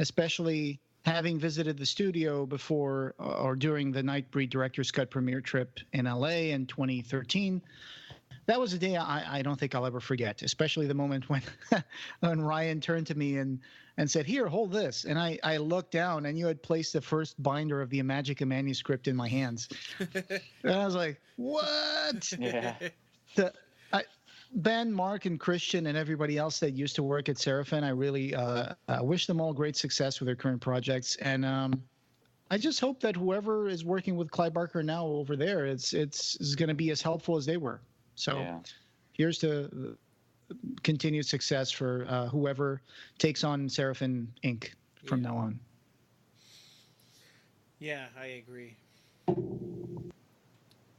Speaker 9: especially having visited the studio before or during the Nightbreed Director's Cut premiere trip in LA in 2013. That was a day I don't think I'll ever forget, especially the moment when Ryan turned to me and said, "Here, hold this." And I looked down, and you had placed the first binder of the Imagica manuscript in my hands. And I was like, what?
Speaker 8: Yeah.
Speaker 9: Ben, Mark, and Christian, and everybody else that used to work at Seraphin, I really wish them all great success with their current projects. And I just hope that whoever is working with Clive Barker now over there, it's going to be as helpful as they were. So here's to continued success for whoever takes on Seraphin Inc. from now on.
Speaker 3: Yeah, I agree.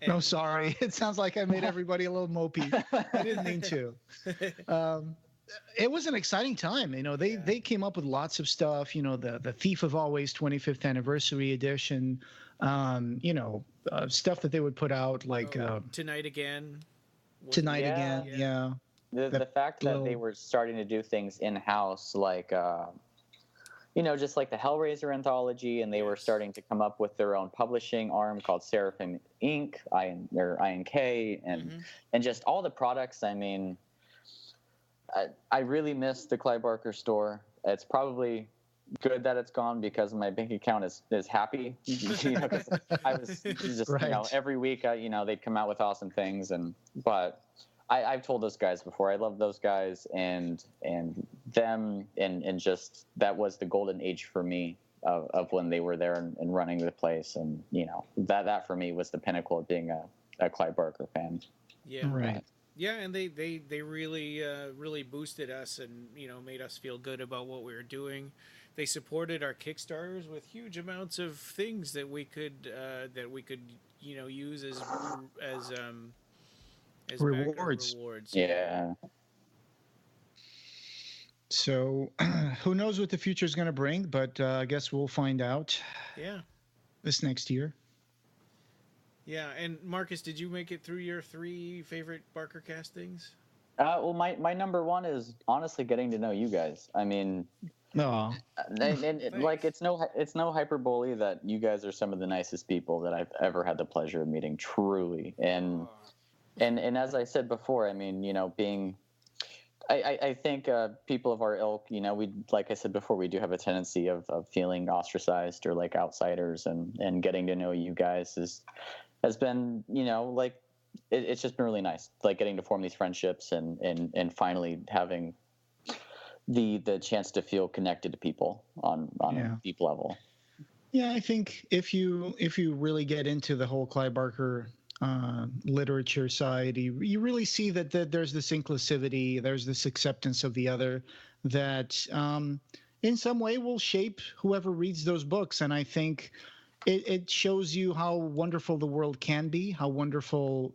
Speaker 9: No, sorry. It sounds like I made everybody a little mopey. I didn't mean to. It was an exciting time. They came up with lots of stuff. The Thief of Always 25th Anniversary Edition. Stuff that they would put out like
Speaker 3: Tonight Again.
Speaker 9: Tonight Again, yeah.
Speaker 8: The fact that they were starting to do things in-house, like, just like the Hellraiser anthology, and they were starting to come up with their own publishing arm called Seraphim Inc., INK, and just all the products. I mean, I really miss the Clive Barker store. It's probably good that it's gone because my bank account is happy. Because I was just every week they'd come out with awesome things, but I've told those guys before, I love those guys and them and just that was the golden age for me of when they were there and running the place, and that for me was the pinnacle of being a Clive Barker fan.
Speaker 3: Yeah,
Speaker 9: right.
Speaker 3: Yeah, and they really boosted us and made us feel good about what we were doing. They supported our Kickstarters with huge amounts of things that we could use as
Speaker 9: rewards.
Speaker 8: Yeah.
Speaker 9: So, who knows what the future is going to bring? But I guess we'll find out.
Speaker 3: Yeah.
Speaker 9: This next year.
Speaker 3: Yeah, and Marcus, did you make it through your 3 favorite BarkerCast things?
Speaker 8: Well, my number one is honestly getting to know you guys. I mean,
Speaker 9: No,
Speaker 8: like it's no hyperbole that you guys are some of the nicest people that I've ever had the pleasure of meeting, truly. And as I said before, I mean, I think people of our ilk, we, like I said before, we do have a tendency of feeling ostracized or like outsiders, and getting to know you guys has been, like it's just been really nice, like getting to form these friendships and finally having the chance to feel connected to people on a deep level.
Speaker 9: Yeah, I think if you really get into the whole Clive Barker literature side, you really see that there's this inclusivity, there's this acceptance of the other that in some way will shape whoever reads those books. And I think it shows you how wonderful the world can be, how wonderful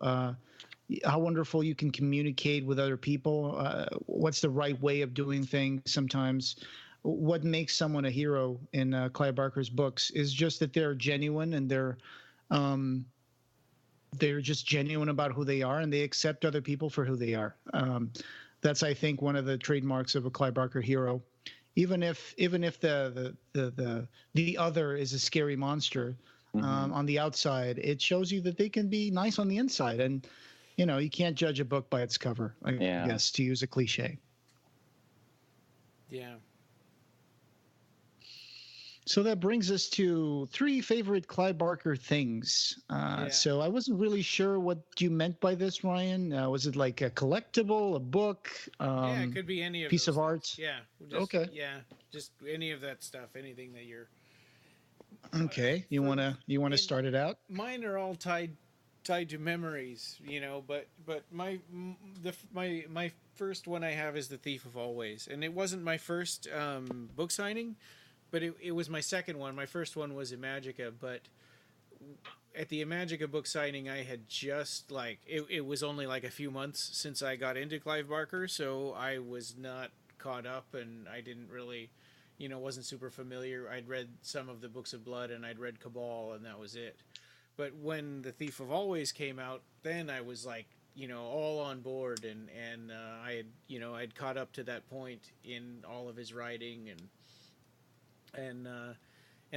Speaker 9: you can communicate with other people, what's the right way of doing things sometimes. What makes someone a hero in Clive Barker's books is just that they're genuine, and they're just genuine about who they are, and they accept other people for who they are. That's, I think, one of the trademarks of a Clive Barker hero. Even if the other is a scary monster on the outside, it shows you that they can be nice on the inside. And you can't judge a book by its cover, I guess, to use a cliche.
Speaker 3: Yeah.
Speaker 9: So that brings us to 3 favorite Clive Barker things. So I wasn't really sure what you meant by this, Ryan. Was it like a collectible, a book?
Speaker 3: Yeah, it could be any of
Speaker 9: piece
Speaker 3: those
Speaker 9: of art.
Speaker 3: things. Yeah.
Speaker 9: Okay.
Speaker 3: Yeah, just any of that stuff. Anything that you're.
Speaker 9: Okay. You wanna start it out?
Speaker 3: Mine are all tied to memories, But my first one I have is The Thief of Always, and it wasn't my first book signing. But it was my second one. My first one was Imagica, but at the Imagica book signing, I had just it was only like a few months since I got into Clive Barker, so I was not caught up, and I didn't really, wasn't super familiar. I'd read some of the Books of Blood, and I'd read Cabal, and that was it. But when The Thief of Always came out, then I was like, all on board, and I had, I'd caught up to that point in all of his writing, and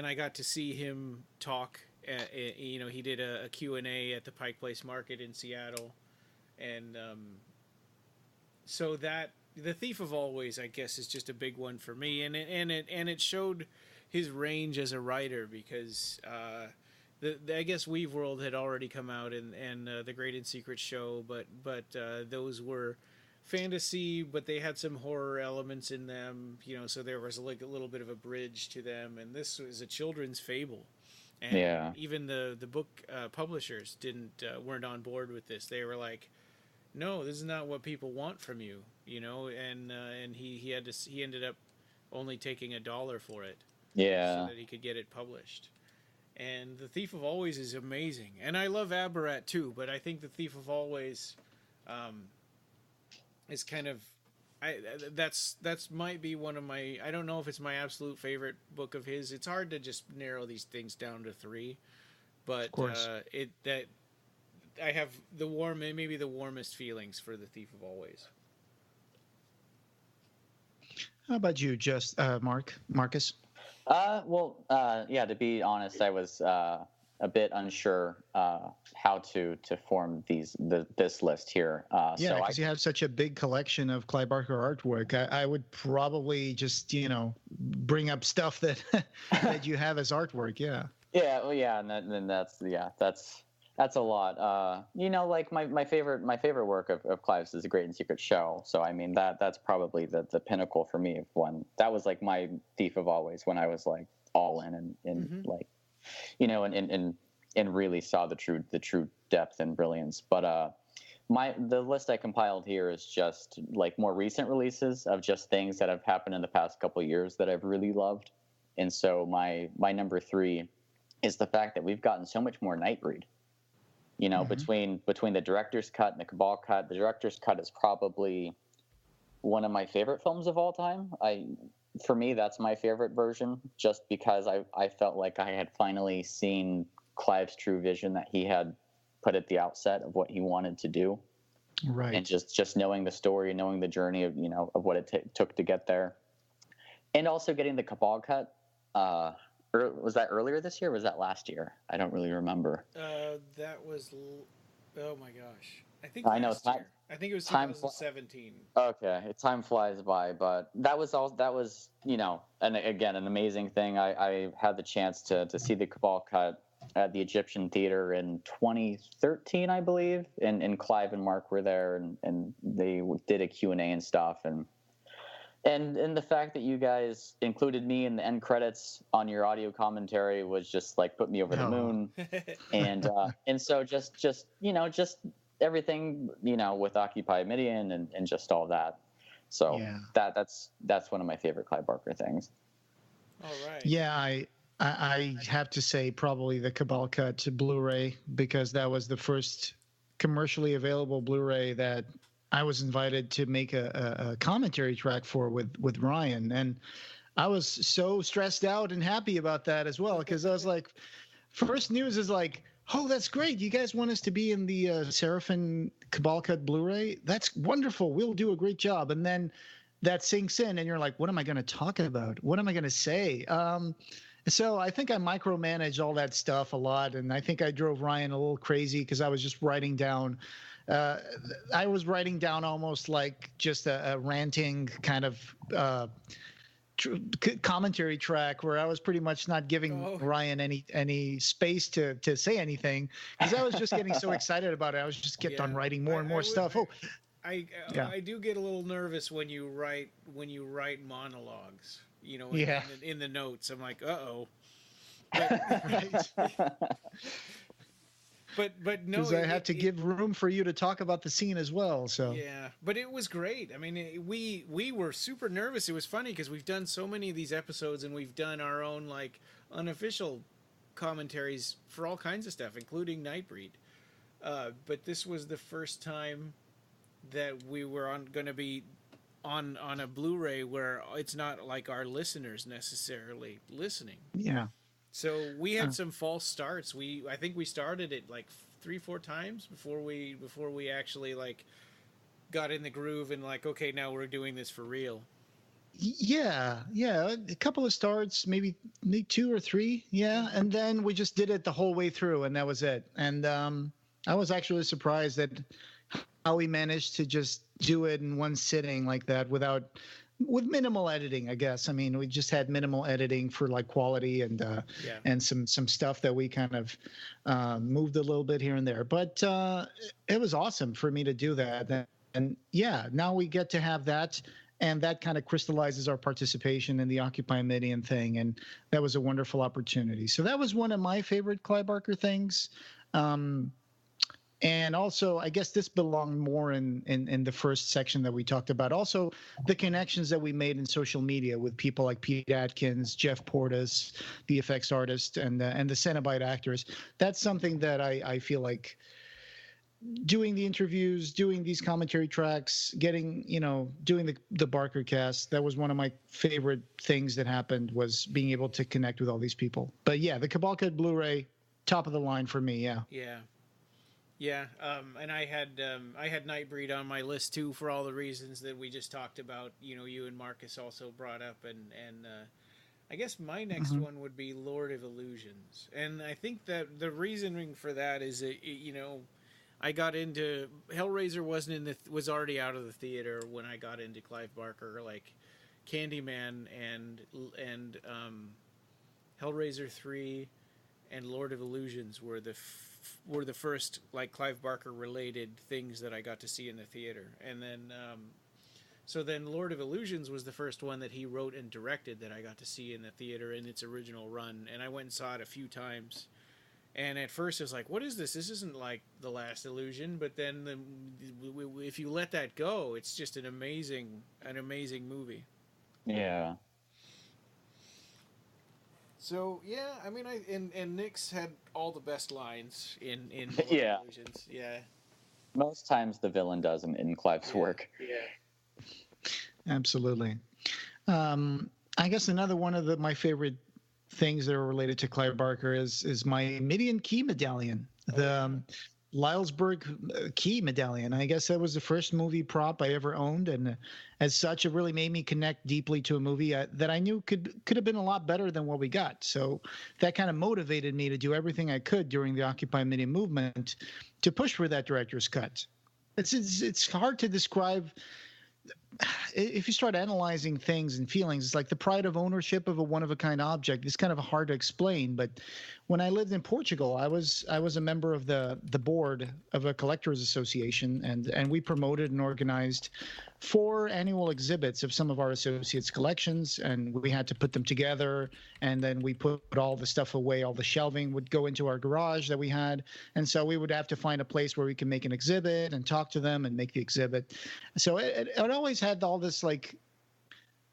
Speaker 3: I got to see him talk. He did a Q&A at the Pike Place Market in Seattle, and so that The Thief of Always, I guess, is just a big one for me, and it showed his range as a writer, because I guess Weave World had already come out, and The Great and Secret Show, but those were fantasy, but they had some horror elements in them, so there was like a little bit of a bridge to them, and this was a children's fable, and even the book publishers weren't on board with this. They were like, no, this is not what people want from you, and he ended up only taking $1 for it, so that he could get it published. And The Thief of Always is amazing, and I love Abarat too, but I think The Thief of Always is kind of, that's might be one of my, I don't know if it's my absolute favorite book of his. It's hard to just narrow these things down to 3, but I have maybe the warmest feelings for The Thief of Always.
Speaker 9: How about you, Marcus?
Speaker 8: To be honest, I was a bit unsure how to form this list here.
Speaker 9: Because you have such a big collection of Clive Barker artwork. I would probably just bring up stuff that that you have as artwork. Yeah. Yeah.
Speaker 8: Well, yeah, and then that's a lot. Like my favorite work of Clive's is The Great and Secret Show. So I mean that's probably the pinnacle for me of one. That was like my Thief of Always when I was like all in and like. And really saw the true depth and brilliance. But the list I compiled here is just like more recent releases of just things that have happened in the past couple of years that I've really loved. And so my number 3 is the fact that we've gotten so much more Nightbreed. Between the director's cut and the Cabal cut, the director's cut is probably one of my favorite films of all time. For me, that's my favorite version, just because I felt like I had finally seen Clive's true vision that he had put at the outset of what he wanted to do.
Speaker 9: Right.
Speaker 8: And just knowing the story, knowing the journey of, of what it took to get there. And also getting the Cabal cut. Was that earlier this year or was that last year? I don't really remember.
Speaker 3: That was, oh my gosh. I think
Speaker 8: I know
Speaker 3: last year. I think it was
Speaker 8: time
Speaker 3: 2017.
Speaker 8: Okay, time flies by, but that was and again, an amazing thing. I had the chance to see the Cabal cut at the Egyptian Theater in 2013, I believe, and Clive and Mark were there, and they did a Q&A and stuff, and the fact that you guys included me in the end credits on your audio commentary was just like put me over the moon, and so just everything with Occupy Midian and just all that. So that's one of my favorite Clive Barker things.
Speaker 3: All right.
Speaker 9: Yeah, I have to say probably the Cabal cut Blu-ray, because that was the first commercially available Blu-ray that I was invited to make a commentary track for with Ryan, and I was so stressed out and happy about that as well, because I was like, first news is like, oh, that's great. You guys want us to be in the Seraphim Cabal cut Blu-ray? That's wonderful. We'll do a great job. And then that sinks in and you're like, what am I going to talk about? What am I going to say? So I think I micromanaged all that stuff a lot. And I think I drove Ryan a little crazy because I was just writing down. I was writing down almost like just a ranting kind of commentary track where I was pretty much not giving Ryan any space to say anything, because I was just getting so excited about it. I was just kept on writing more and more stuff.
Speaker 3: I do get a little nervous when you write monologues, in the notes. I'm like, uh-oh. But no,
Speaker 9: because I have to give room for you to talk about the scene as well. So
Speaker 3: yeah, but it was great. I mean, we were super nervous. It was funny because we've done so many of these episodes, and we've done our own like unofficial commentaries for all kinds of stuff, including Nightbreed. But this was the first time that we were going to be on a Blu-ray where it's not like our listeners necessarily listening.
Speaker 9: Yeah.
Speaker 3: So we had some false starts. I think we started it like 3-4 times before we actually like got in the groove and like, okay, now we're doing this for real.
Speaker 9: Yeah, a couple of starts, maybe 2 or 3, and then we just did it the whole way through, and that was it. And I was actually surprised at how we managed to just do it in one sitting like that with minimal editing, I guess. I mean, we just had minimal editing for like quality and some stuff that we kind of moved a little bit here and there. But it was awesome for me to do that. And now we get to have that, and that kind of crystallizes our participation in the Occupy Midian thing, and that was a wonderful opportunity. So that was one of my favorite Clive Barker things. And also, I guess this belonged more in the first section that we talked about. Also, the connections that we made in social media with people like Pete Atkins, Jeff Portas, the effects artist, and the Cenobite actors. That's something that I feel like doing the interviews, doing these commentary tracks, doing the Barker cast. That was one of my favorite things that happened, was being able to connect with all these people. But yeah, the Cabal cut Blu-ray, top of the line for me. Yeah.
Speaker 3: Yeah, and I had Nightbreed on my list too for all the reasons that we just talked about. You and Marcus also brought up, and I guess my next one would be Lord of Illusions, and I think that the reasoning for that is that, I got into Hellraiser was already out of the theater when I got into Clive Barker, like Candyman and Hellraiser 3 and Lord of Illusions were the first like Clive Barker related things that I got to see in the theater. And then so then Lord of Illusions was the first one that he wrote and directed that I got to see in the theater in its original run, and I went and saw it a few times. And at first it was like, what is this? This isn't like The Last Illusion. But then if you let that go, it's just an amazing movie.
Speaker 8: Yeah.
Speaker 3: So yeah, I mean, and Nick's had all the best lines in
Speaker 8: yeah.
Speaker 3: Illusions. Yeah.
Speaker 8: Most times the villain does in Clive's work.
Speaker 3: Yeah.
Speaker 9: Absolutely. I guess another one of my favorite things that are related to Clive Barker is my Midian key medallion. Lylesburg key medallion. I guess that was the first movie prop I ever owned, and as such, it really made me connect deeply to a movie that I knew could have been a lot better than what we got. So that kind of motivated me to do everything I could during the Occupy Media movement to push for that director's cut. It's hard to describe. If you start analyzing things and feelings, it's like the pride of ownership of a one-of-a-kind object. It's kind of hard to explain. But when I lived in Portugal, I was a member of the board of a collectors association, and we promoted and organized 4 annual exhibits of some of our associates' collections, and we had to put them together, and then we put all the stuff away. All the shelving would go into our garage that we had, and so we would have to find a place where we can make an exhibit and talk to them and make the exhibit. So it always had all this, like,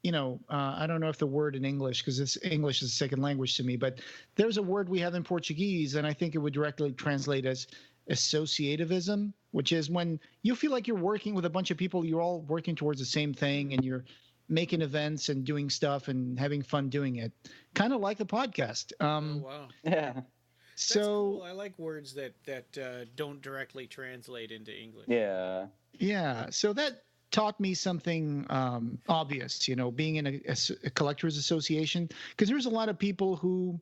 Speaker 9: I don't know if the word in English, because English is a second language to me, but there's a word we have in Portuguese, and I think it would directly translate as associativism, which is when you feel like you're working with a bunch of people, you're all working towards the same thing, and you're making events and doing stuff and having fun doing it, kind of like the podcast.
Speaker 3: Wow.
Speaker 8: Yeah.
Speaker 3: That's cool. I like words that don't directly translate into English.
Speaker 8: Yeah.
Speaker 9: Yeah. So that taught me something obvious, being in a collectors association, because there's a lot of people who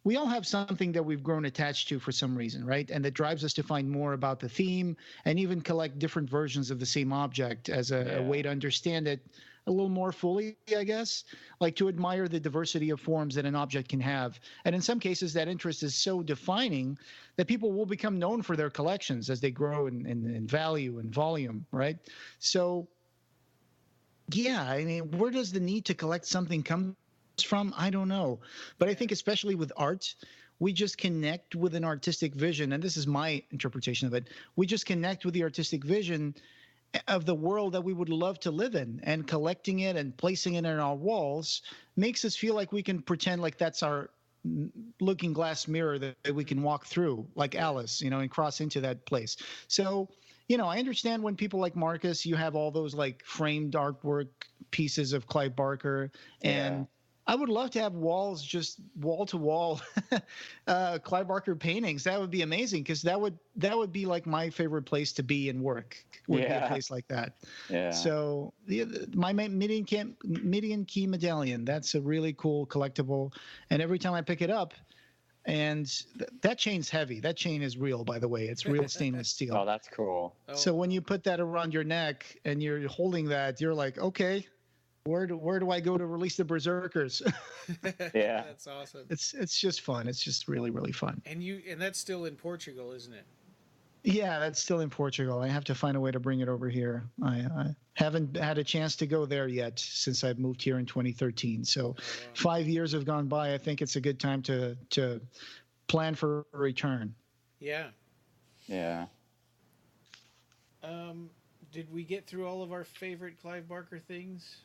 Speaker 9: we all have something that we've grown attached to for some reason, right? And that drives us to find more about the theme and even collect different versions of the same object as a way to understand it a little more fully, I guess, like to admire the diversity of forms that an object can have. And in some cases, that interest is so defining that people will become known for their collections as they grow in value and volume, right? So, yeah, I mean, where does the need to collect something come from? I don't know. But I think especially with art, we just connect with an artistic vision. And this is my interpretation of it. We just connect with the artistic vision of the world that we would love to live in, and collecting it and placing it in our walls makes us feel like we can pretend like that's our looking glass mirror that we can walk through, like Alice, and cross into that place. So, I understand when people like Marcus, you have all those like framed artwork pieces of Clive Barker, and I would love to have walls, just wall to wall, Clive Barker paintings. That would be amazing, because that would be like my favorite place to be and work. Would be a place like that. Yeah. So my Midian Key medallion, that's a really cool collectible, and every time I pick it up, and that chain's heavy. That chain is real, by the way. It's real stainless steel.
Speaker 8: Oh, that's cool.
Speaker 9: So when you put that around your neck and you're holding that, you're like, okay, where do I go to release the berserkers?
Speaker 8: Yeah,
Speaker 3: that's awesome.
Speaker 9: It's just fun. It's just really, really fun.
Speaker 3: And that's still in Portugal, isn't it?
Speaker 9: Yeah, that's still in Portugal. I have to find a way to bring it over here. I haven't had a chance to go there yet since I've moved here in 2013. So 5 years have gone by. I think it's a good time to plan for a return.
Speaker 3: Yeah.
Speaker 8: Yeah.
Speaker 3: Did we get through all of our favorite Clive Barker things?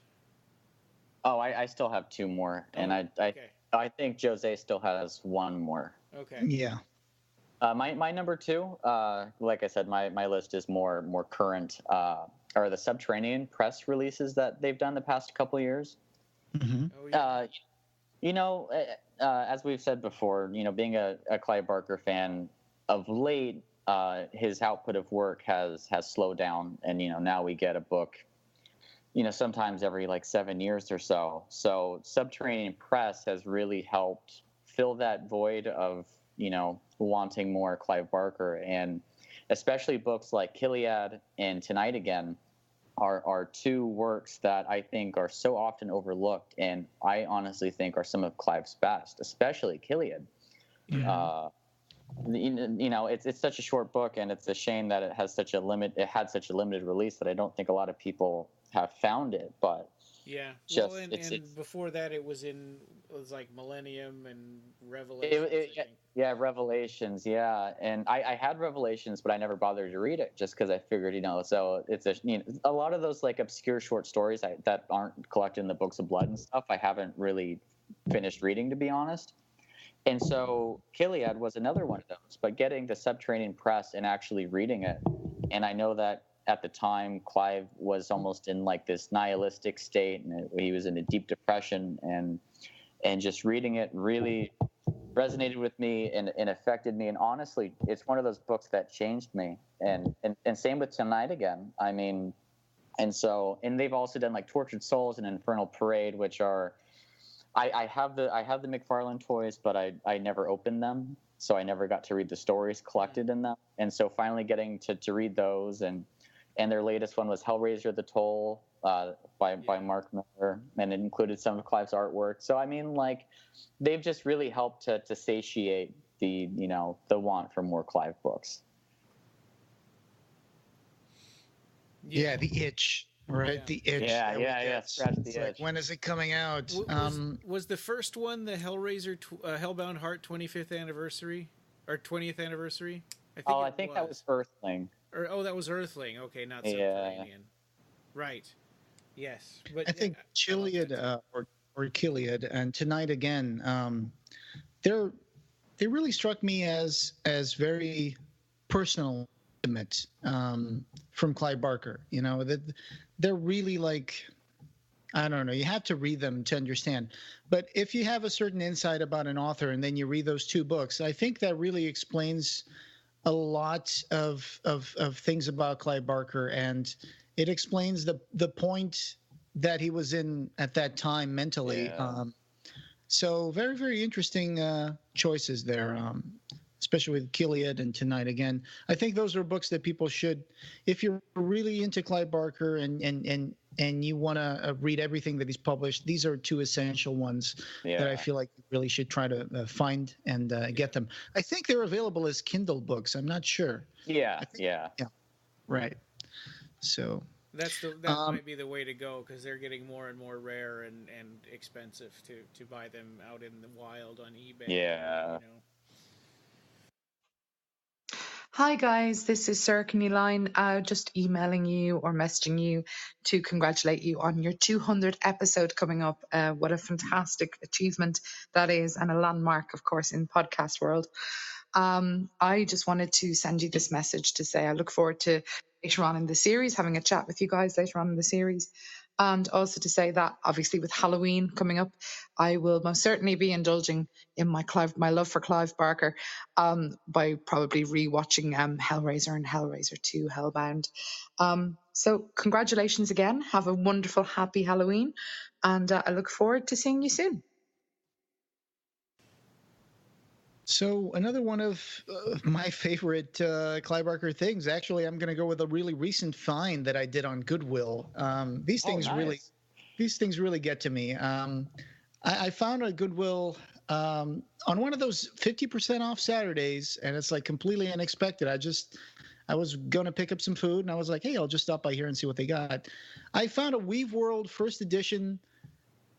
Speaker 8: Oh, I still have 2 more, and I think Jose still has 1 more.
Speaker 3: Okay.
Speaker 9: Yeah.
Speaker 8: My number 2, like I said, my list is more current, are the Subterranean press releases that they've done the past couple of years.
Speaker 9: Mm-hmm.
Speaker 8: As we've said before, being a Clive Barker fan, of late, his output of work has slowed down, and now we get a book sometimes every like 7 years or so. So Subterranean Press has really helped fill that void of wanting more Clive Barker, and especially books like Gilead and Tonight Again are 2 works that I think are so often overlooked, and I honestly think are some of Clive's best, especially Gilead.
Speaker 9: Yeah.
Speaker 8: It's such a short book, and it's a shame that it had such a limited release that I don't think a lot of people have found it. But
Speaker 3: yeah, and before that, it was like Millennium and Revelations.
Speaker 8: Revelations. Yeah, and I had Revelations, but I never bothered to read it just because I figured, so it's a lot of those like obscure short stories that aren't collected in the Books of Blood and stuff. I haven't really finished reading, to be honest. And so Gilead was another one of those, but getting the Subterranean Press and actually reading it, and I know that at the time Clive was almost in like this nihilistic state, and he was in a deep depression, and just reading it really resonated with me and affected me. And honestly, it's one of those books that changed me. And same with Tonight Again. I mean, and they've also done like Tortured Souls and Infernal Parade, which are, I have the McFarlane toys, but I never opened them. So I never got to read the stories collected in them. And so finally getting to read those, and their latest one was Hellraiser: The Toll by Mark Miller, and it included some of Clive's artwork. So I mean, like, they've just really helped to satiate the want for more Clive books.
Speaker 9: Yeah, the itch, right?
Speaker 3: Yeah.
Speaker 9: The itch.
Speaker 8: Yeah. Scratch the itch.
Speaker 9: Like, when is it coming out?
Speaker 3: Was the first one the Hellraiser Hellbound Heart 25th anniversary or 20th anniversary?
Speaker 8: I think that was Earthling.
Speaker 3: That was Earthling. Okay, not Subterranean. Right. Yes, but
Speaker 9: I think Chiliad or Kiliad and Tonight Again. They really struck me as very personal, intimate, from Clive Barker. You know, that they're really like, I don't know, you have to read them to understand. But if you have a certain insight about an author and then you read those two books, I think that really explains a lot of things about Clive Barker, and it explains the point that he was in at that time mentally.
Speaker 8: Yeah.
Speaker 9: So very, very interesting choices there, especially with Kiliad and Tonight Again. I think those are books that people should, if you're really into Clive Barker and you want to read everything that he's published, these are two essential ones that I feel like you really should try to find and get them. I think they're available as Kindle books. I'm not sure.
Speaker 8: Yeah.
Speaker 9: Right. So
Speaker 3: that might be the way to go, because they're getting more and more rare and expensive to buy them out in the wild on eBay.
Speaker 8: Yeah.
Speaker 2: Hi guys, this is Sarah Line, just emailing you or messaging you to congratulate you on your 200th episode coming up. What a fantastic achievement that is, and a landmark, of course, in podcast world. I just wanted to send you this message to say I look forward to later on in the series, having a chat with you guys later on in the series. And also to say that, obviously, with Halloween coming up, I will most certainly be indulging in my love for Clive Barker by probably rewatching Hellraiser and Hellraiser 2 Hellbound. So congratulations again. Have a wonderful, happy Halloween. And I look forward to seeing you soon.
Speaker 9: So another one of my favorite Clive Barker things, actually, I'm going to go with a really recent find that I did on Goodwill. These things really get to me. I found a Goodwill on one of those 50% off Saturdays, and it's like completely unexpected. I was going to pick up some food, and I was like, hey, I'll just stop by here and see what they got. I found a Weave World first edition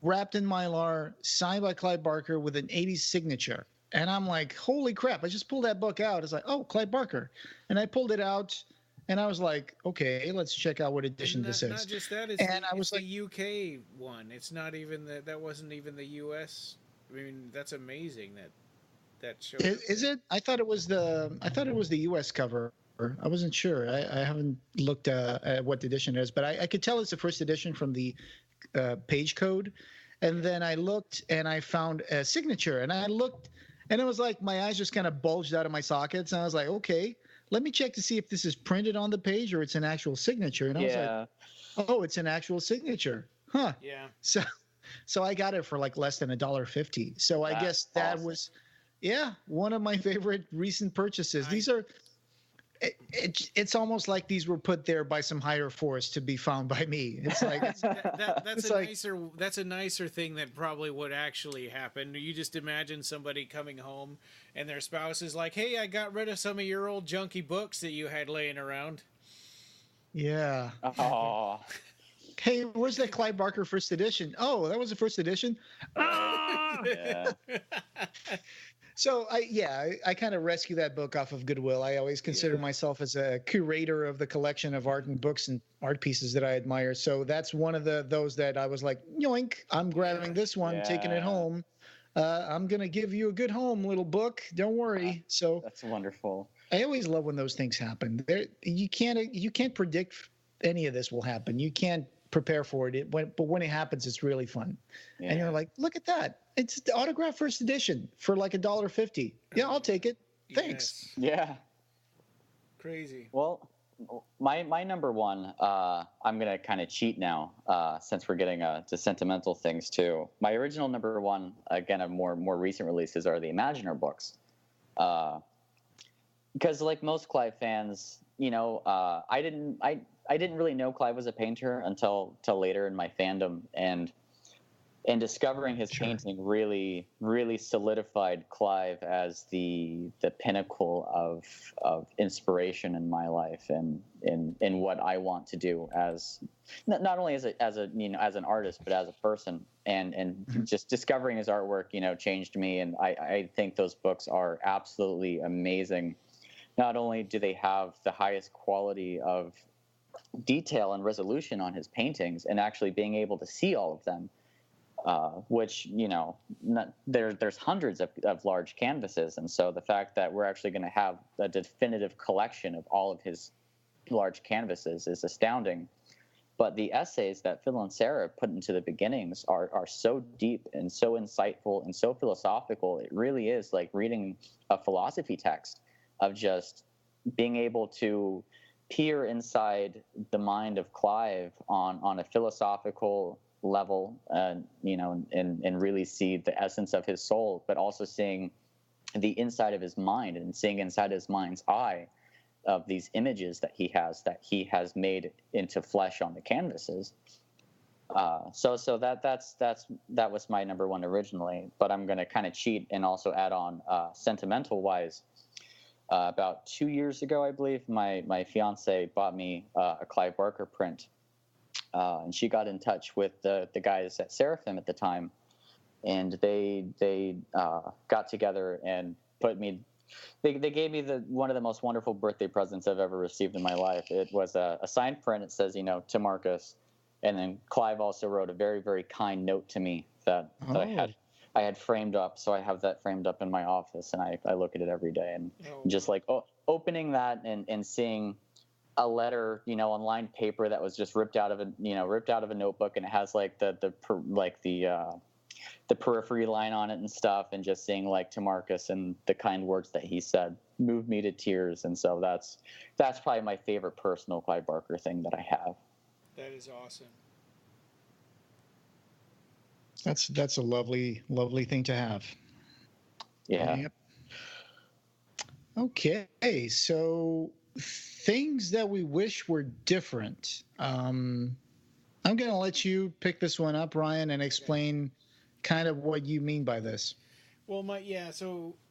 Speaker 9: wrapped in Mylar, signed by Clive Barker with an 80s signature. And I'm like, holy crap, I just pulled that book out. It's like, oh, Clive Barker. And I pulled it out, and I was like, okay, let's check out what edition this is.
Speaker 3: Not just that, it's the UK one. It's not even that wasn't even the US. I mean, that's amazing that shows.
Speaker 9: Is it? I thought it was the US cover. I wasn't sure. I haven't looked at what edition it is, but I could tell it's the first edition from the page code. And then I looked, and I found a signature, and I looked, and it was like my eyes just kind of bulged out of my sockets. And I was like, okay, let me check to see if this is printed on the page or it's an actual signature. And I was like, oh, it's an actual signature. Huh.
Speaker 3: Yeah.
Speaker 9: So I got it for like less than $1.50. So I guess that was, one of my favorite recent purchases. These are, it's almost like these were put there by some higher force to be found by me. It's like
Speaker 3: that's a nicer thing that probably would actually happen. You just imagine somebody coming home and their spouse is like, "Hey, I got rid of some of your old junky books that you had laying around."
Speaker 9: Yeah.
Speaker 8: Oh.
Speaker 9: Hey, where's that Clive Barker first edition? Oh, that was the first edition.
Speaker 8: Yeah.
Speaker 9: So I kind of rescue that book off of Goodwill. I always consider myself as a curator of the collection of art and books and art pieces that I admire. So that's one of those that I was like, yoink, I'm grabbing this one, taking it home. I'm gonna give you a good home, little book. Don't worry. So
Speaker 8: that's wonderful.
Speaker 9: I always love when those things happen. You can't predict any of this will happen. You can't prepare for it. But when it happens, it's really fun.
Speaker 8: Yeah.
Speaker 9: And you're like, look at that. It's the autograph first edition for like $1.50. Yeah, I'll take it. Thanks.
Speaker 8: Yeah.
Speaker 3: Crazy.
Speaker 8: Well, my number one, I'm going to kind of cheat now since we're getting to sentimental things too. My original number one, again, of more recent releases are the Imaginer books. Because like most Clive fans, you know, I didn't really know Clive was a painter until later in my fandom, and discovering his painting really solidified Clive as the pinnacle of inspiration in my life and in what I want to do as not only as a you know, as an artist, but as a person, and just discovering his artwork, you know, changed me. And I think those books are absolutely amazing. Not only do they have the highest quality of detail and resolution on his paintings, and actually being able to see all of them, which, you know, there's hundreds of large canvases. And so the fact that we're actually going to have a definitive collection of all of his large canvases is astounding. But the essays that Phil and Sarah put into the beginnings are so deep and so insightful and so philosophical. It really is like reading a philosophy text, of just being able to peer inside the mind of Clive on a philosophical level, you know, and really see the essence of his soul, but also seeing the inside of his mind and seeing inside his mind's eye of these images that he has made into flesh on the canvases. So that was my number one originally, but I'm going to kind of cheat and also add on sentimental wise. About 2 years ago, I believe, my fiance bought me a Clive Barker print, and she got in touch with the guys at Seraphim at the time, and they got together and put me. They gave me one of the most wonderful birthday presents I've ever received in my life. It was a signed print. It says, you know, to Marcus, and then Clive also wrote a very, very kind note to me that I had framed up. So I have that framed up in my office, and I look at it every day, and just like opening that and seeing a letter, you know, on lined paper that was just ripped out of a notebook, and it has like the periphery line on it and stuff, and just seeing like to Marcus and the kind words that he said moved me to tears. And so that's probably my favorite personal Clive Barker thing that I have.
Speaker 3: That is awesome.
Speaker 9: That's a lovely thing to have.
Speaker 8: Yeah.
Speaker 9: Yep. Okay, so things that we wish were different. I'm going to let you pick this one up, Ryan, and explain kind of what you mean by this.
Speaker 3: Well,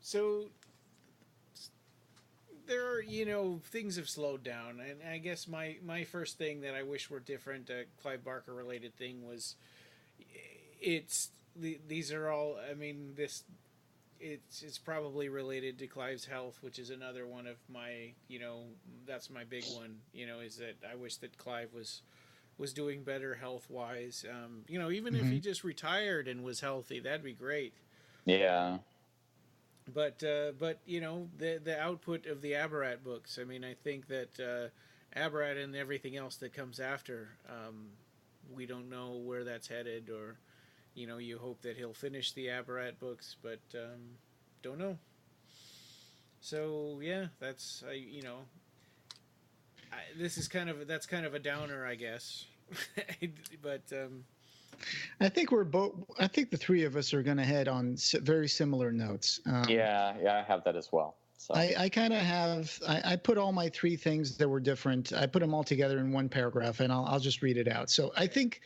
Speaker 3: so there are, you know, things have slowed down, and I guess my first thing that I wish were different, Clive Barker related thing, was these are all, I mean, it's probably related to Clive's health, which is another one of my, you know, that's my big one, you know, is that I wish that Clive was doing better health wise. You know, even if he just retired and was healthy, that'd be great.
Speaker 8: Yeah.
Speaker 3: But you know, the output of the Abarat books, I mean, I think that Abarat and everything else that comes after, we don't know where that's headed, or, you know, you hope that he'll finish the Abarat books, but don't know. So yeah, that's that's kind of a downer, I guess. But
Speaker 9: I think the three of us are going to head on very similar notes.
Speaker 8: Yeah, I have that as well. So
Speaker 9: I kind of have. I put all my three things that were different. I put them all together in one paragraph, and I'll just read it out. So I think.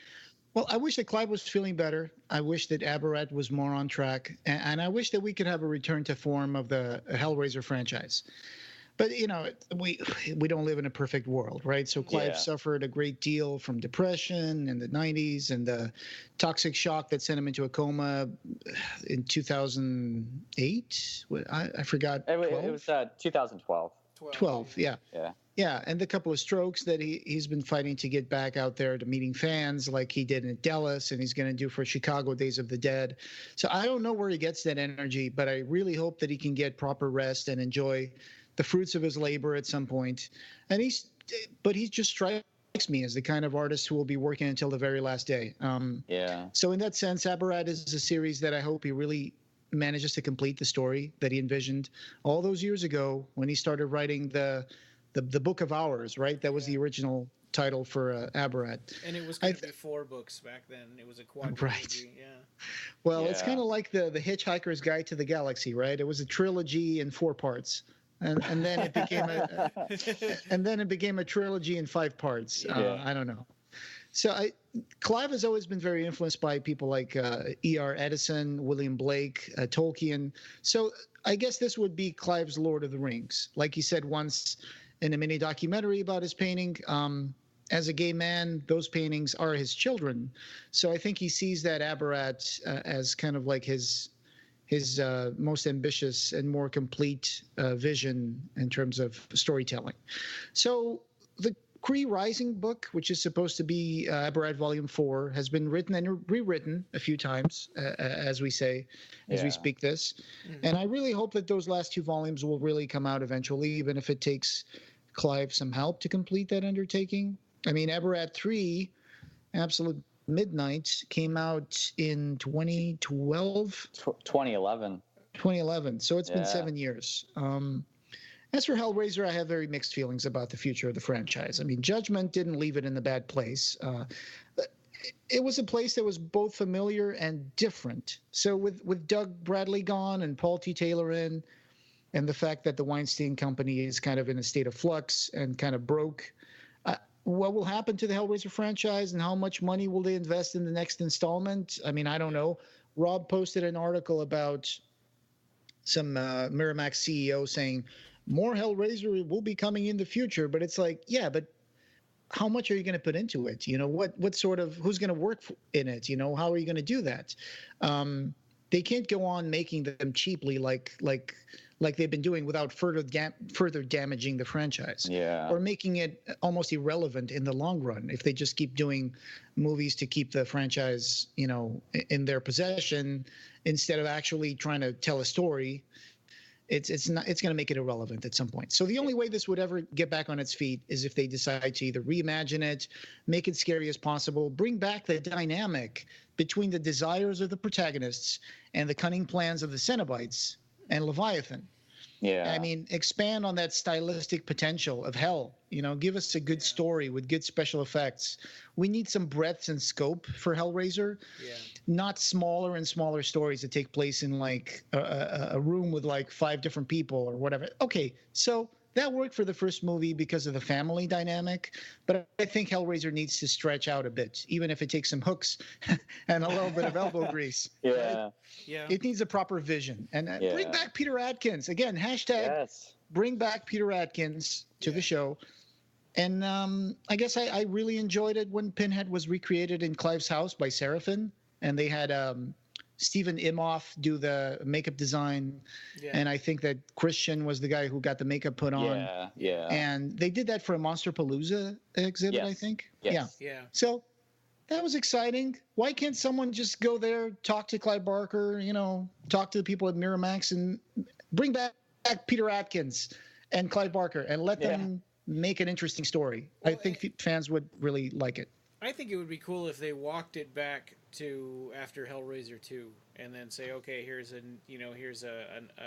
Speaker 9: Well, I wish that Clive was feeling better. I wish that Abarat was more on track, and I wish that we could have a return to form of the Hellraiser franchise. But, you know, we don't live in a perfect world, right? So Clive suffered a great deal from depression in the 90s and the toxic shock that sent him into a coma in 2008. I forgot.
Speaker 8: It was 2012.
Speaker 9: 12, yeah.
Speaker 8: Yeah.
Speaker 9: Yeah, and the couple of strokes that he's been fighting to get back out there to meeting fans like he did in Dallas, and he's going to do for Chicago Days of the Dead. So I don't know where he gets that energy, but I really hope that he can get proper rest and enjoy the fruits of his labor at some point. And he's just striking strikes me as the kind of artist who will be working until the very last day. So in that sense, Aberrat is a series that I hope he really manages to complete the story that he envisioned all those years ago when he started writing the Book of Hours, right? That was the original title for Aberrat.
Speaker 3: And it was going to be 4 books back then. It was a quadrilogy.
Speaker 9: Right.
Speaker 3: Yeah.
Speaker 9: Well, it's kind of like the Hitchhiker's Guide to the Galaxy, right? It was a trilogy in 4 parts. And then it became a trilogy in 5 parts. I don't know. So Clive has always been very influenced by people like E.R. Edison, William Blake, Tolkien. So I guess this would be Clive's Lord of the Rings. Like he said once in a mini documentary about his painting, as a gay man, those paintings are his children. So I think he sees that Aberrat as kind of like his most ambitious and more complete vision in terms of storytelling. So the Kree Rising book, which is supposed to be Aberrat Volume 4, has been written and rewritten a few times, as we say, as we speak this. And I really hope that those last 2 volumes will really come out eventually, even if it takes Clive some help to complete that undertaking. I mean, Aberrat 3, Absolute Midnight, came out in 2012?
Speaker 8: 2011.
Speaker 9: 2011. So it's been 7 years. As for Hellraiser, I have very mixed feelings about the future of the franchise. I mean, Judgment didn't leave it in a bad place. It was a place that was both familiar and different. So with Doug Bradley gone and Paul T. Taylor in, and the fact that the Weinstein Company is kind of in a state of flux and kind of broke, what will happen to the Hellraiser franchise and how much money will they invest in the next installment? I mean, I don't know. Rob posted an article about some Miramax CEO saying more Hellraiser will be coming in the future, but it's like, yeah, but how much are you going to put into it? You know, what sort of, who's going to work in it? You know, how are you going to do that? They can't go on making them cheaply like they've been doing without further damaging the franchise, or making it almost irrelevant in the long run if they just keep doing movies to keep the franchise, you know, in their possession instead of actually trying to tell a story. It's going to make it irrelevant at some point. So the only way this would ever get back on its feet is if they decide to either reimagine it, make it scary as possible, bring back the dynamic between the desires of the protagonists and the cunning plans of the Cenobites and Leviathan. I mean, expand on that stylistic potential of Hell. You know, give us a good story with good special effects. We need some breadth and scope for Hellraiser, not smaller and smaller stories that take place in like a room with like 5 different people or whatever. Okay, so that worked for the first movie because of the family dynamic, but I think Hellraiser needs to stretch out a bit, even if it takes some hooks and a little bit of elbow grease. Right? It needs a proper vision. And bring back Peter Atkins. Again, hashtag bring back Peter Atkins to the show. And I guess I really enjoyed it when Pinhead was recreated in Clive's house by Seraphin, and they had Stephen Imhoff do the makeup design, and I think that Christian was the guy who got the makeup put on. And they did that for a Monsterpalooza exhibit, I think. So that was exciting. Why can't someone just go there, talk to Clive Barker, you know, talk to the people at Miramax, and bring back Peter Atkins and Clive Barker and let them make an interesting story? Well, I think fans would really like it.
Speaker 3: I think it would be cool if they walked it back to after Hellraiser 2 and then say, okay, here's a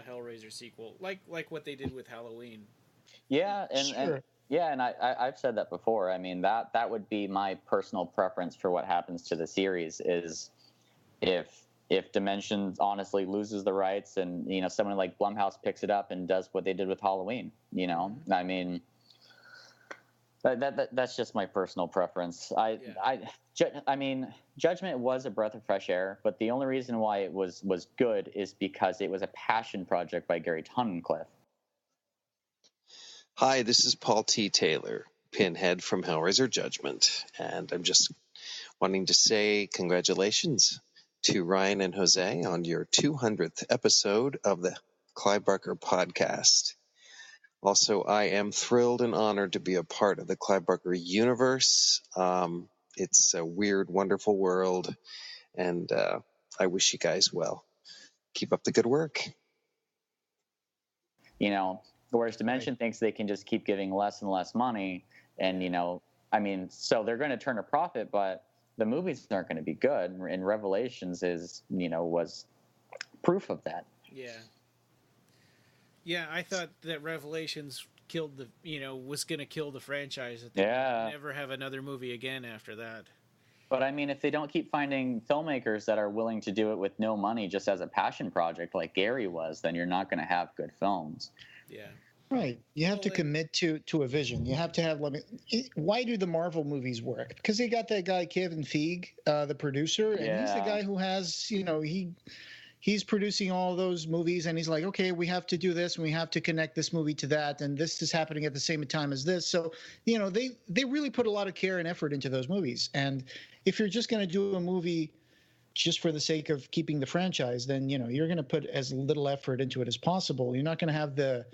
Speaker 3: Hellraiser sequel, like what they did with Halloween.
Speaker 8: And I've said that before. I mean, that would be my personal preference for what happens to the series is if Dimensions honestly loses the rights and, you know, someone like Blumhouse picks it up and does what they did with Halloween, you know, I mean, that's just my personal preference. I mean, Judgment was a breath of fresh air, but the only reason why it was good is because it was a passion project by Gary Tunnicliffe.
Speaker 4: Hi, this is Paul T. Taylor, Pinhead from Hellraiser Judgment, and I'm just wanting to say congratulations to Ryan and Jose on your 200th episode of the Clive Barker podcast. Also, I am thrilled and honored to be a part of the Clive Barker universe. It's a weird, wonderful world, and I wish you guys well. Keep up the good work.
Speaker 8: You know, whereas Dimension thinks they can just keep giving less and less money, and, you know, I mean, so they're going to turn a profit, but the movies aren't going to be good. And Revelations was proof of that.
Speaker 3: Yeah. Yeah, I thought that Revelations was going to kill the franchise. That they would never have another movie again after that.
Speaker 8: But I mean, if they don't keep finding filmmakers that are willing to do it with no money, just as a passion project like Gary was, then you're not going to have good films.
Speaker 3: Yeah.
Speaker 9: Right. You have to commit to a vision. You have to have. Why do the Marvel movies work? Because they got that guy Kevin Feige, the producer, and he's the guy who has, he's producing all those movies, and he's like, okay, we have to do this, and we have to connect this movie to that, and this is happening at the same time as this. So, they really put a lot of care and effort into those movies. And if you're just going to do a movie just for the sake of keeping the franchise, then you're going to put as little effort into it as possible. You're not going to have the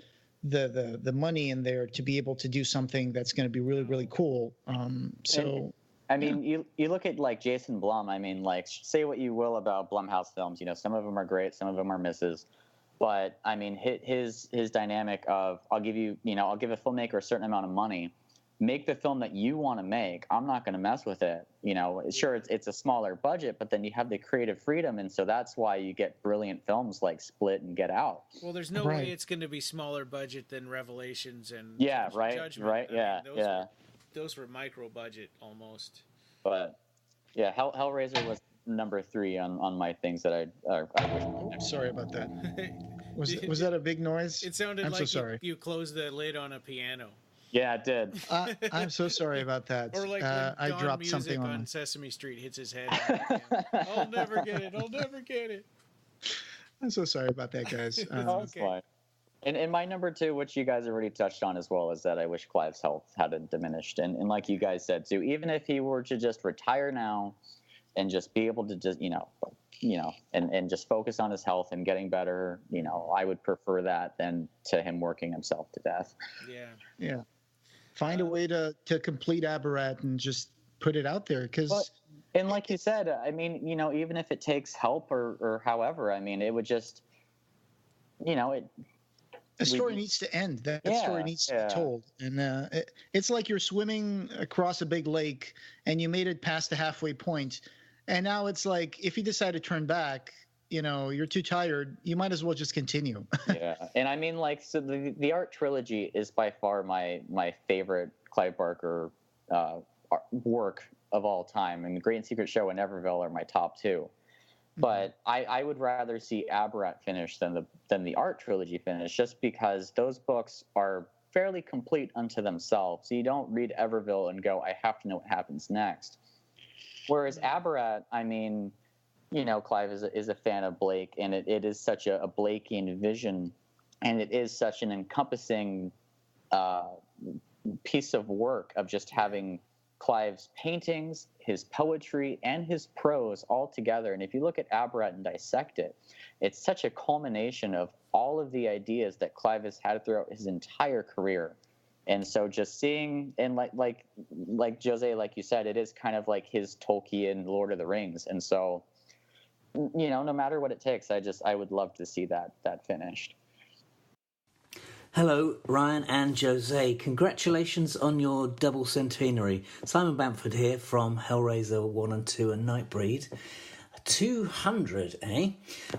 Speaker 9: money in there to be able to do something that's going to be really, really cool.
Speaker 8: I mean, you look at like Jason Blum. I mean, like, say what you will about Blumhouse films. Some of them are great, some of them are misses. But I mean, his dynamic of I'll give a filmmaker a certain amount of money, make the film that you want to make. I'm not going to mess with it. Sure, it's a smaller budget, but then you have the creative freedom, and so that's why you get brilliant films like Split and Get Out.
Speaker 3: Well, there's no way it's going to be smaller budget than Revelations and
Speaker 8: Judgment.
Speaker 3: Those were micro budget almost.
Speaker 8: But yeah, Hellraiser was number 3 on my things that I wish.
Speaker 9: I'm sorry about that. Was that a big noise?
Speaker 3: It sounded
Speaker 9: I'm
Speaker 3: like
Speaker 9: so sorry.
Speaker 3: You closed the lid on a piano.
Speaker 8: Yeah, it did.
Speaker 9: I'm so sorry about that.
Speaker 3: Or like
Speaker 9: I dropped something
Speaker 3: on Sesame Street hits his head. I'll never get it.
Speaker 9: I'm so sorry about that, guys.
Speaker 8: That's fine. And my number 2, which you guys already touched on as well, is that I wish Clive's health hadn't diminished. And like you guys said too, even if he were to just retire now and just be able to just, and just focus on his health and getting better, I would prefer that than to him working himself to death.
Speaker 9: Yeah. Find a way to complete Aberrat and just put it out there.
Speaker 8: And like you said, I mean, even if it takes help or however, I mean, it would just,
Speaker 9: a story needs to end. That story needs to be told. And it's like you're swimming across a big lake and you made it past the halfway point. And now it's like, if you decide to turn back, you're too tired, you might as well just continue.
Speaker 8: Yeah. And I mean, like, so the art trilogy is by far my favorite Clive Barker work of all time. And The Great and Secret Show and Everville are my top 2. But I would rather see Aberrat finish than the art trilogy finish, just because those books are fairly complete unto themselves. So you don't read Everville and go, I have to know what happens next. Whereas Aberrat, I mean, Clive is a fan of Blake, and it is such a Blakean vision, and it is such an encompassing piece of work of just having Clive's paintings, his poetry, and his prose all together. And if you look at Aberrat and dissect it, it's such a culmination of all of the ideas that Clive has had throughout his entire career. And so just seeing, and like Jose, like you said, it is kind of like his Tolkien Lord of the Rings. And so, no matter what it takes, I would love to see that finished.
Speaker 12: Hello, Ryan and Jose. Congratulations on your double centenary. Simon Bamford here from Hellraiser 1 and 2 and Nightbreed. 200, eh?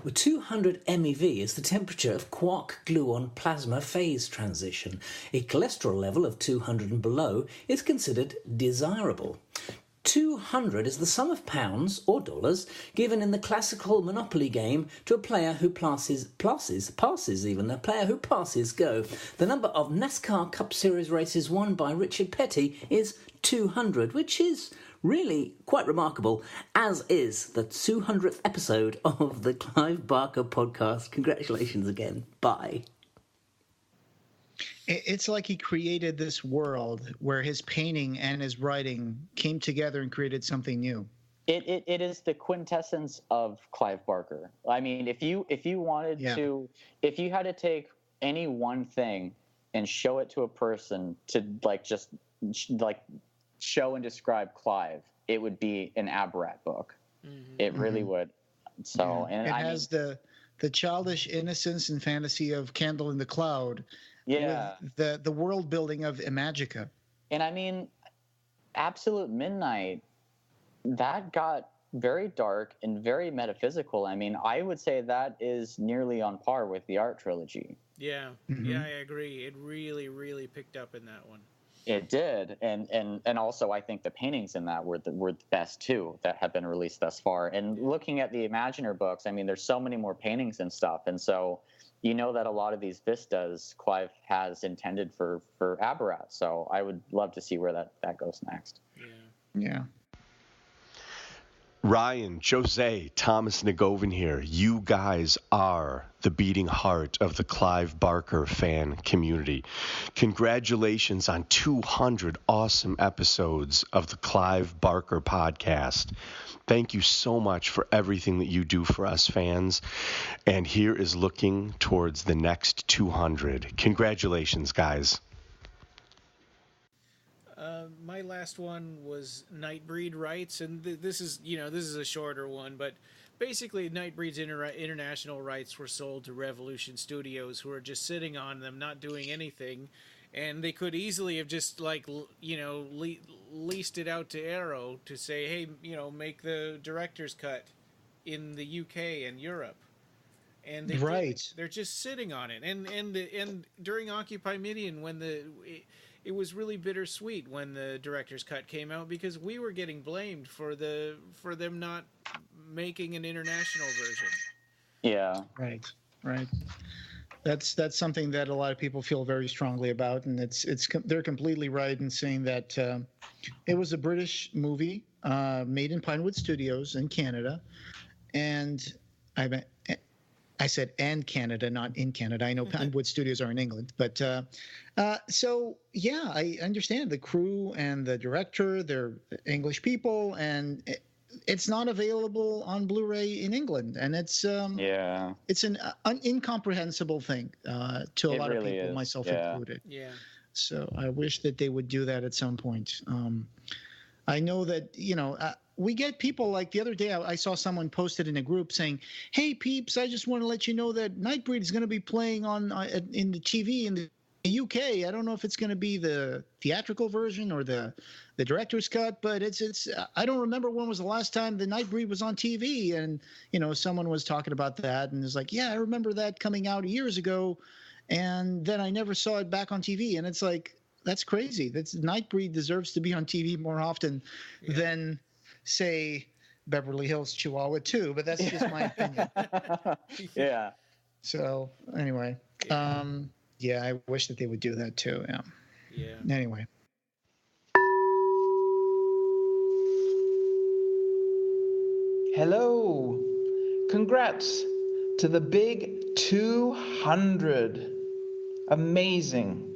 Speaker 12: Well, 200 MeV is the temperature of quark-gluon plasma phase transition. A cholesterol level of 200 and below is considered desirable. 200 is the sum of pounds or dollars given in the classical Monopoly game to a player who passes go. The number of NASCAR Cup Series races won by Richard Petty is 200, which is really quite remarkable, as is the 200th episode of the Clive Barker podcast. Congratulations again. Bye.
Speaker 9: It's like he created this world where his painting and his writing came together and created something new.
Speaker 8: It is the quintessence of Clive Barker. I mean, if you wanted to, if you had to take any one thing and show it to a person to just show and describe Clive, it would be an Aberrat book. Mm-hmm. It really would. So, and
Speaker 9: it has the childish innocence and fantasy of Candle in the Cloud.
Speaker 8: Yeah.
Speaker 9: With the world building of Imagica.
Speaker 8: And I mean, Absolute Midnight, that got very dark and very metaphysical. I mean, I would say that is nearly on par with the art trilogy.
Speaker 3: Yeah, yeah, I agree. It really, really picked up in that one.
Speaker 8: It did, and also I think the paintings in that were the best too that have been released thus far. And looking at the Imaginer books, I mean, there's so many more paintings and stuff, and so you know that a lot of these vistas Clive has intended for Abarat. So I would love to see where that goes next.
Speaker 9: Yeah.
Speaker 5: Ryan, Jose, Thomas Negovan here. You guys are the beating heart of the Clive Barker fan community. Congratulations on 200 awesome episodes of the Clive Barker podcast. Thank you so much for everything that you do for us fans. And here is looking towards the next 200. Congratulations, guys.
Speaker 3: My last one was Nightbreed rights, and this is a shorter one, but basically Nightbreed's international rights were sold to Revolution Studios, who are just sitting on them, not doing anything, and they could easily have just leased it out to Arrow to say, hey, make the director's cut in the UK and Europe. And they're just sitting on it, and during Occupy Midian, when it was really bittersweet when the director's cut came out, because we were getting blamed for them not making an international version.
Speaker 8: Yeah.
Speaker 9: Right. That's something that a lot of people feel very strongly about, and they're completely right in saying that it was a British movie made in Pinewood Studios in Canada, and I said and Canada, not in Canada. I know Pinewood Studios are in England, but so yeah, I understand the crew and the director. They're English people, and it's not available on Blu-ray in England, and it's an incomprehensible thing to a lot of people, myself included.
Speaker 3: Yeah.
Speaker 9: So I wish that they would do that at some point. I know that we get people like the other day. I saw someone posted in a group saying, "Hey peeps, I just want to let you know that Nightbreed is going to be playing on in the TV in the UK. I don't know if it's going to be the theatrical version or the director's cut, but it's I don't remember when was the last time the Nightbreed was on TV." And someone was talking about that, and it's like, yeah, I remember that coming out years ago, and then I never saw it back on TV. And it's like, that's crazy. Nightbreed deserves to be on TV more often than, say, Beverly Hills Chihuahua 2, but that's just my opinion.
Speaker 8: Yeah.
Speaker 9: So anyway, I wish that they would do that too. Yeah. Anyway.
Speaker 6: Hello. Congrats to the big 200. Amazing.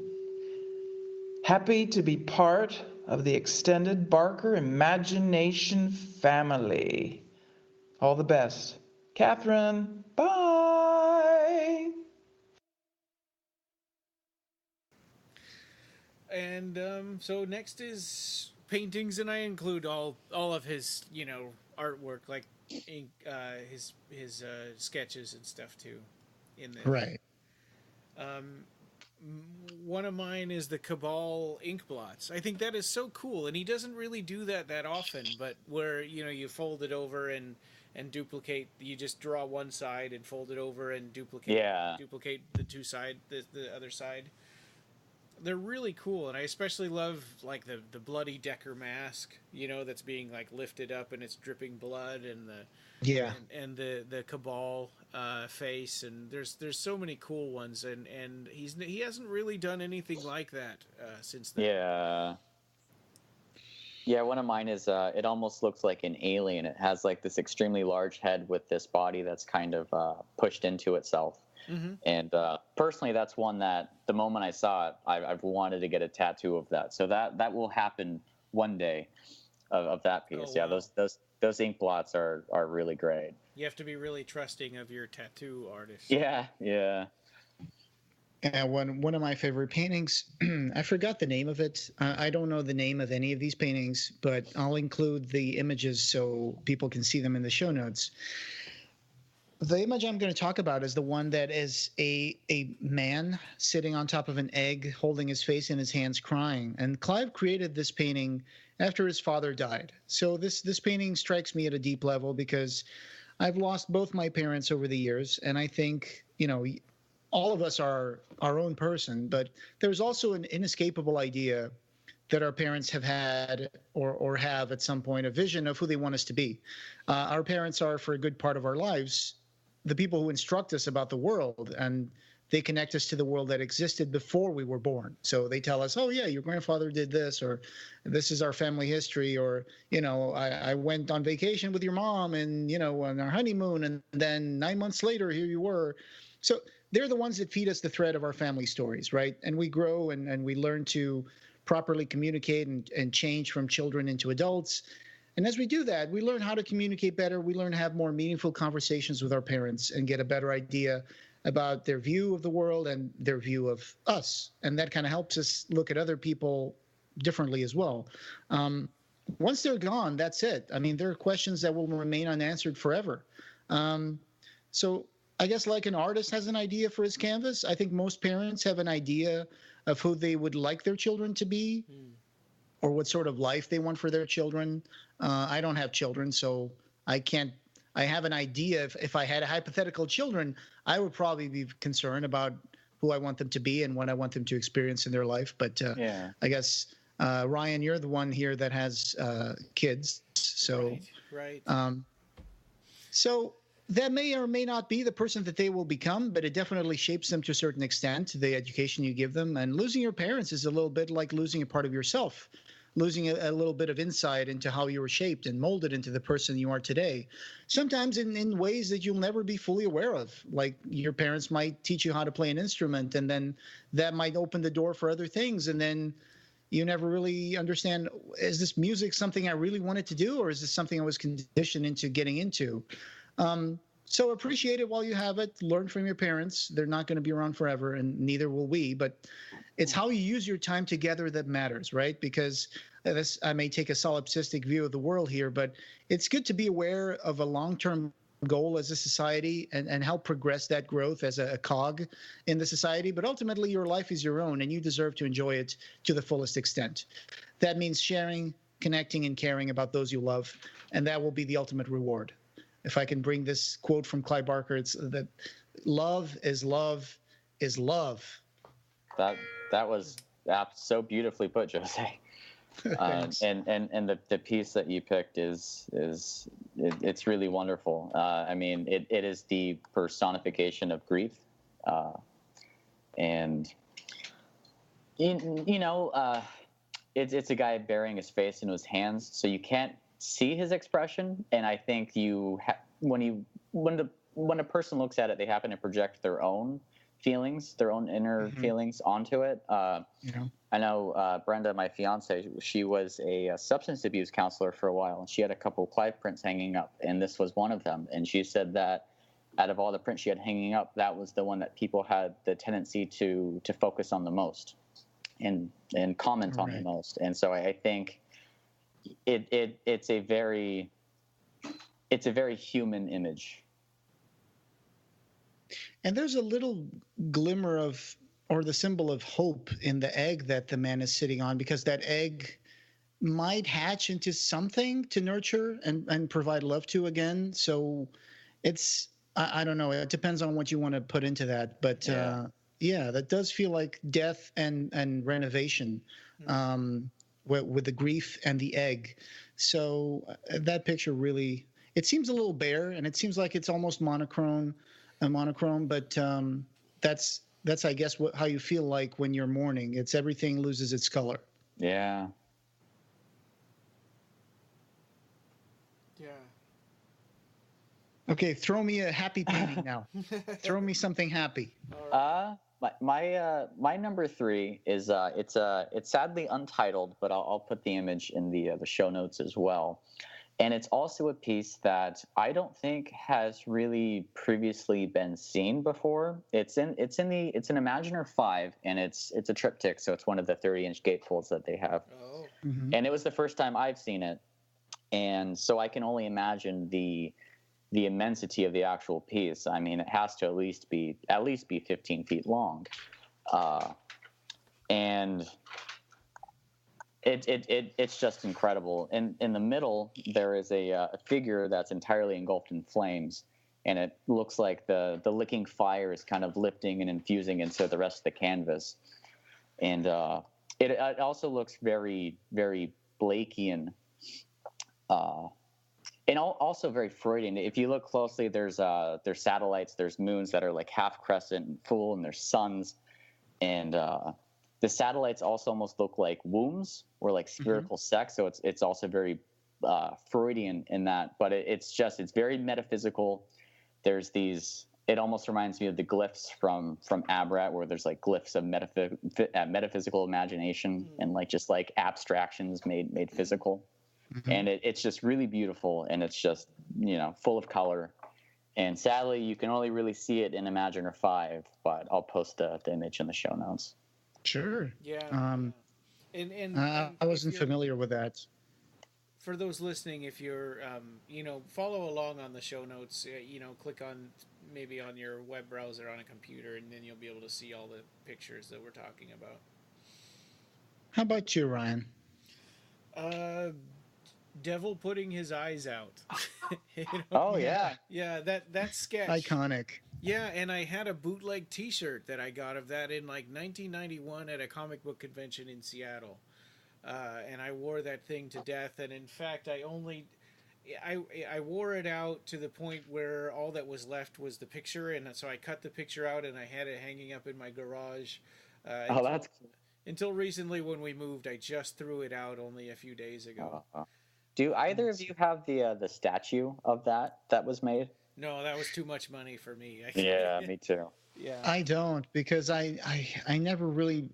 Speaker 6: Happy to be part of the extended Barker Imagination family. All the best. Catherine, bye!
Speaker 3: And so next is paintings, and I include all of his artwork, like his sketches and stuff too in this.
Speaker 9: Right.
Speaker 3: One of mine is the Cabal ink blots. I think that is so cool, and he doesn't really do that often, but where you fold it over and duplicate, you just draw one side and fold it over and duplicate the the other side. They're really cool, and I especially love like the bloody Decker mask, that's being like lifted up and it's dripping blood, and the Cabal face, and there's so many cool ones, and he hasn't really done anything like that since then.
Speaker 8: Yeah, one of mine is it almost looks like an alien. It has like this extremely large head with this body that's kind of pushed into itself. Mm-hmm. And personally, that's one that the moment I saw it, I've wanted to get a tattoo of that. So that will happen one day of that piece. Oh, wow. Yeah, those ink blots are really great.
Speaker 3: You have to be really trusting of your tattoo artist.
Speaker 8: Yeah.
Speaker 9: And one of my favorite paintings, I forgot the name of it. I don't know the name of any of these paintings, but I'll include the images so people can see them in the show notes. The image I'm going to talk about is the one that is a man sitting on top of an egg, holding his face in his hands, crying. And Clive created this painting after his father died. So this painting strikes me at a deep level because I've lost both my parents over the years, and I think, all of us are our own person, but there's also an inescapable idea that our parents have had or have at some point a vision of who they want us to be. Our parents are, for a good part of our lives, the people who instruct us about the world, and they connect us to the world that existed before we were born. So they tell us, oh yeah, your grandfather did this, or this is our family history, or, I went on vacation with your mom and, on our honeymoon, and then 9 months later, here you were. So they're the ones that feed us the thread of our family stories, right? And we grow and we learn to properly communicate and change from children into adults. And as we do that, we learn how to communicate better. We learn to have more meaningful conversations with our parents and get a better idea about their view of the world and their view of us. And that kind of helps us look at other people differently as well. Once they're gone, that's it. I mean, there are questions that will remain unanswered forever. So I guess like an artist has an idea for his canvas, I think most parents have an idea of who they would like their children to be or what sort of life they want for their children. I don't have children, so I have an idea. If I had hypothetical children, I would probably be concerned about who I want them to be and what I want them to experience in their life. But I guess, Ryan, you're the one here that has kids. So,
Speaker 3: right.
Speaker 9: So that may or may not be the person that they will become, but it definitely shapes them to a certain extent, the education you give them. And losing your parents is a little bit like losing a part of yourself, losing a little bit of insight into how you were shaped and molded into the person you are today, sometimes in ways that you'll never be fully aware of. Like your parents might teach you how to play an instrument, and then that might open the door for other things. And then you never really understand, is this music something I really wanted to do, or is this something I was conditioned into getting into? So appreciate it while you have it. Learn from your parents. They're not going to be around forever, and neither will we. But it's how you use your time together that matters, right? Because I may take a solipsistic view of the world here, but it's good to be aware of a long-term goal as a society and help progress that growth as a cog in the society. But ultimately, your life is your own, and you deserve to enjoy it to the fullest extent. That means sharing, connecting, and caring about those you love, and that will be the ultimate reward. If I can bring this quote from Clive Barker, it's that love is love is love.
Speaker 8: That was so beautifully put, Jose. And the piece that you picked it's really wonderful. I mean, it is the personification of grief, and it's a guy burying his face in his hands, so you can't see his expression. And I think when a person looks at it, they happen to project their own feelings, their own inner feelings onto it. I know Brenda, my fiance, she was a substance abuse counselor for a while, and she had a couple Clive prints hanging up, and this was one of them. And she said that out of all the prints she had hanging up, that was the one that people had the tendency to focus on the most and comment on the most. And so I think it's a very human image.
Speaker 9: And there's a little glimmer of, or the symbol of hope in the egg that the man is sitting on, because that egg might hatch into something to nurture and provide love to again. So it's, I don't know, it depends on what you want to put into that. But yeah, that does feel like death and renovation. With the grief and the egg. So that picture really, it seems a little bare, and it seems like it's almost monochrome, but that's I guess how you feel like when you're mourning. It's everything loses its color.
Speaker 8: Yeah.
Speaker 3: Yeah.
Speaker 9: Okay, throw me a happy painting now. Throw me something happy.
Speaker 8: My number 3 is it's sadly untitled, but I'll put the image in the show notes as well. And it's also a piece that I don't think has really previously been seen before. It's an Imaginer 5, and it's a triptych, so it's one of the 30-inch gatefolds that they have.
Speaker 3: Oh.
Speaker 8: And it was the first time I've seen it, and so I can only imagine the immensity of the actual piece. I mean, it has to at least be 15 feet long, and It's just incredible. In the middle, there is a figure that's entirely engulfed in flames, and it looks like the licking fire is kind of lifting and infusing into the rest of the canvas. And it also looks very, very Blakean, and also very Freudian. If you look closely, there's satellites, there's moons that are like half crescent and full, and there's suns, and the satellites also almost look like wombs or like spherical sex. So it's also very Freudian in that, but it's very metaphysical. There's these. It almost reminds me of the glyphs from Abrat, where there's like glyphs of metaphysical imagination and like just like abstractions made physical. And it's just really beautiful, and it's just, full of color. And sadly, you can only really see it in Imaginer 5, but I'll post the image in the show notes.
Speaker 9: Sure.
Speaker 3: Yeah.
Speaker 9: I wasn't familiar with that.
Speaker 3: For those listening, if you're, follow along on the show notes, click on maybe on your web browser on a computer, and then you'll be able to see all the pictures that we're talking about.
Speaker 9: How about you, Ryan?
Speaker 3: Devil putting his eyes out.
Speaker 8: Oh, yeah.
Speaker 3: Yeah, that sketch.
Speaker 9: Iconic.
Speaker 3: Yeah, and I had a bootleg T-shirt that I got of that in like 1991 at a comic book convention in Seattle. And I wore that thing to death. And in fact, I wore it out to the point where all that was left was the picture. And so I cut the picture out and I had it hanging up in my garage.
Speaker 8: That's cool.
Speaker 3: Until recently when we moved. I just threw it out only a few days ago.
Speaker 8: Do either of you have the statue of that was made?
Speaker 3: No, that was too much money for me.
Speaker 8: Yeah, me too.
Speaker 3: Yeah,
Speaker 9: I don't, because I never really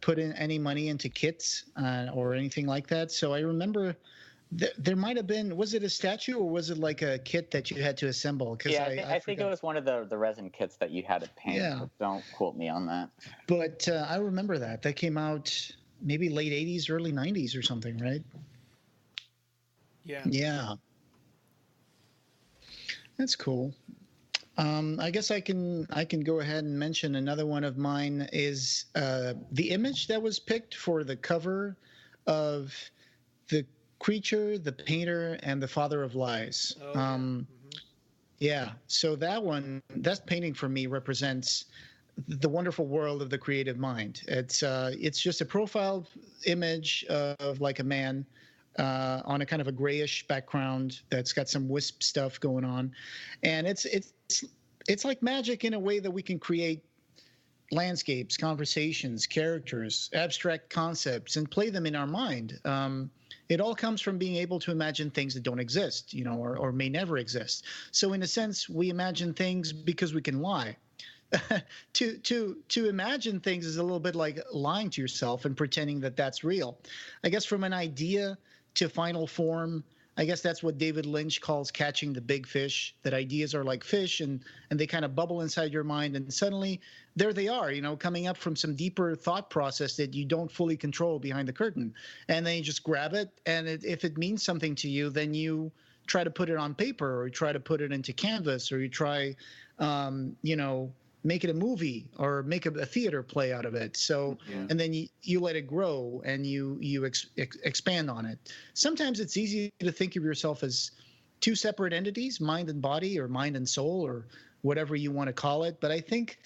Speaker 9: put in any money into kits or anything like that. So I remember there might have been, was it a statue or was it like a kit that you had to assemble?
Speaker 8: Yeah, I think it was one of the resin kits that you had to paint.
Speaker 9: Yeah.
Speaker 8: Don't quote me on that.
Speaker 9: But I remember that came out maybe late 80s, early 90s or something, right?
Speaker 3: Yeah.
Speaker 9: Yeah. That's cool. I guess I can go ahead and mention another one of mine is the image that was picked for the cover of The Creature, the Painter, and the Father of Lies. Yeah. So that painting for me represents the wonderful world of the creative mind. It's just a profile image of like a man on a kind of a grayish background that's got some wisp stuff going on, and it's like magic in a way that we can create landscapes, conversations, characters, abstract concepts, and play them in our mind. It all comes from being able to imagine things that don't exist, or may never exist. So in a sense, we imagine things because we can lie. To imagine things is a little bit like lying to yourself and pretending that that's real. I guess from an idea to final form, I guess that's what David Lynch calls catching the big fish, that ideas are like fish and they kind of bubble inside your mind, and suddenly there they are, coming up from some deeper thought process that you don't fully control behind the curtain. And then you just grab it, and if it means something to you, then you try to put it on paper, or you try to put it into canvas, or you try, make it a movie or make a theater play out of it. So, and then you let it grow and you expand on it. Sometimes it's easy to think of yourself as two separate entities, mind and body, or mind and soul, or whatever you want to call it. But I think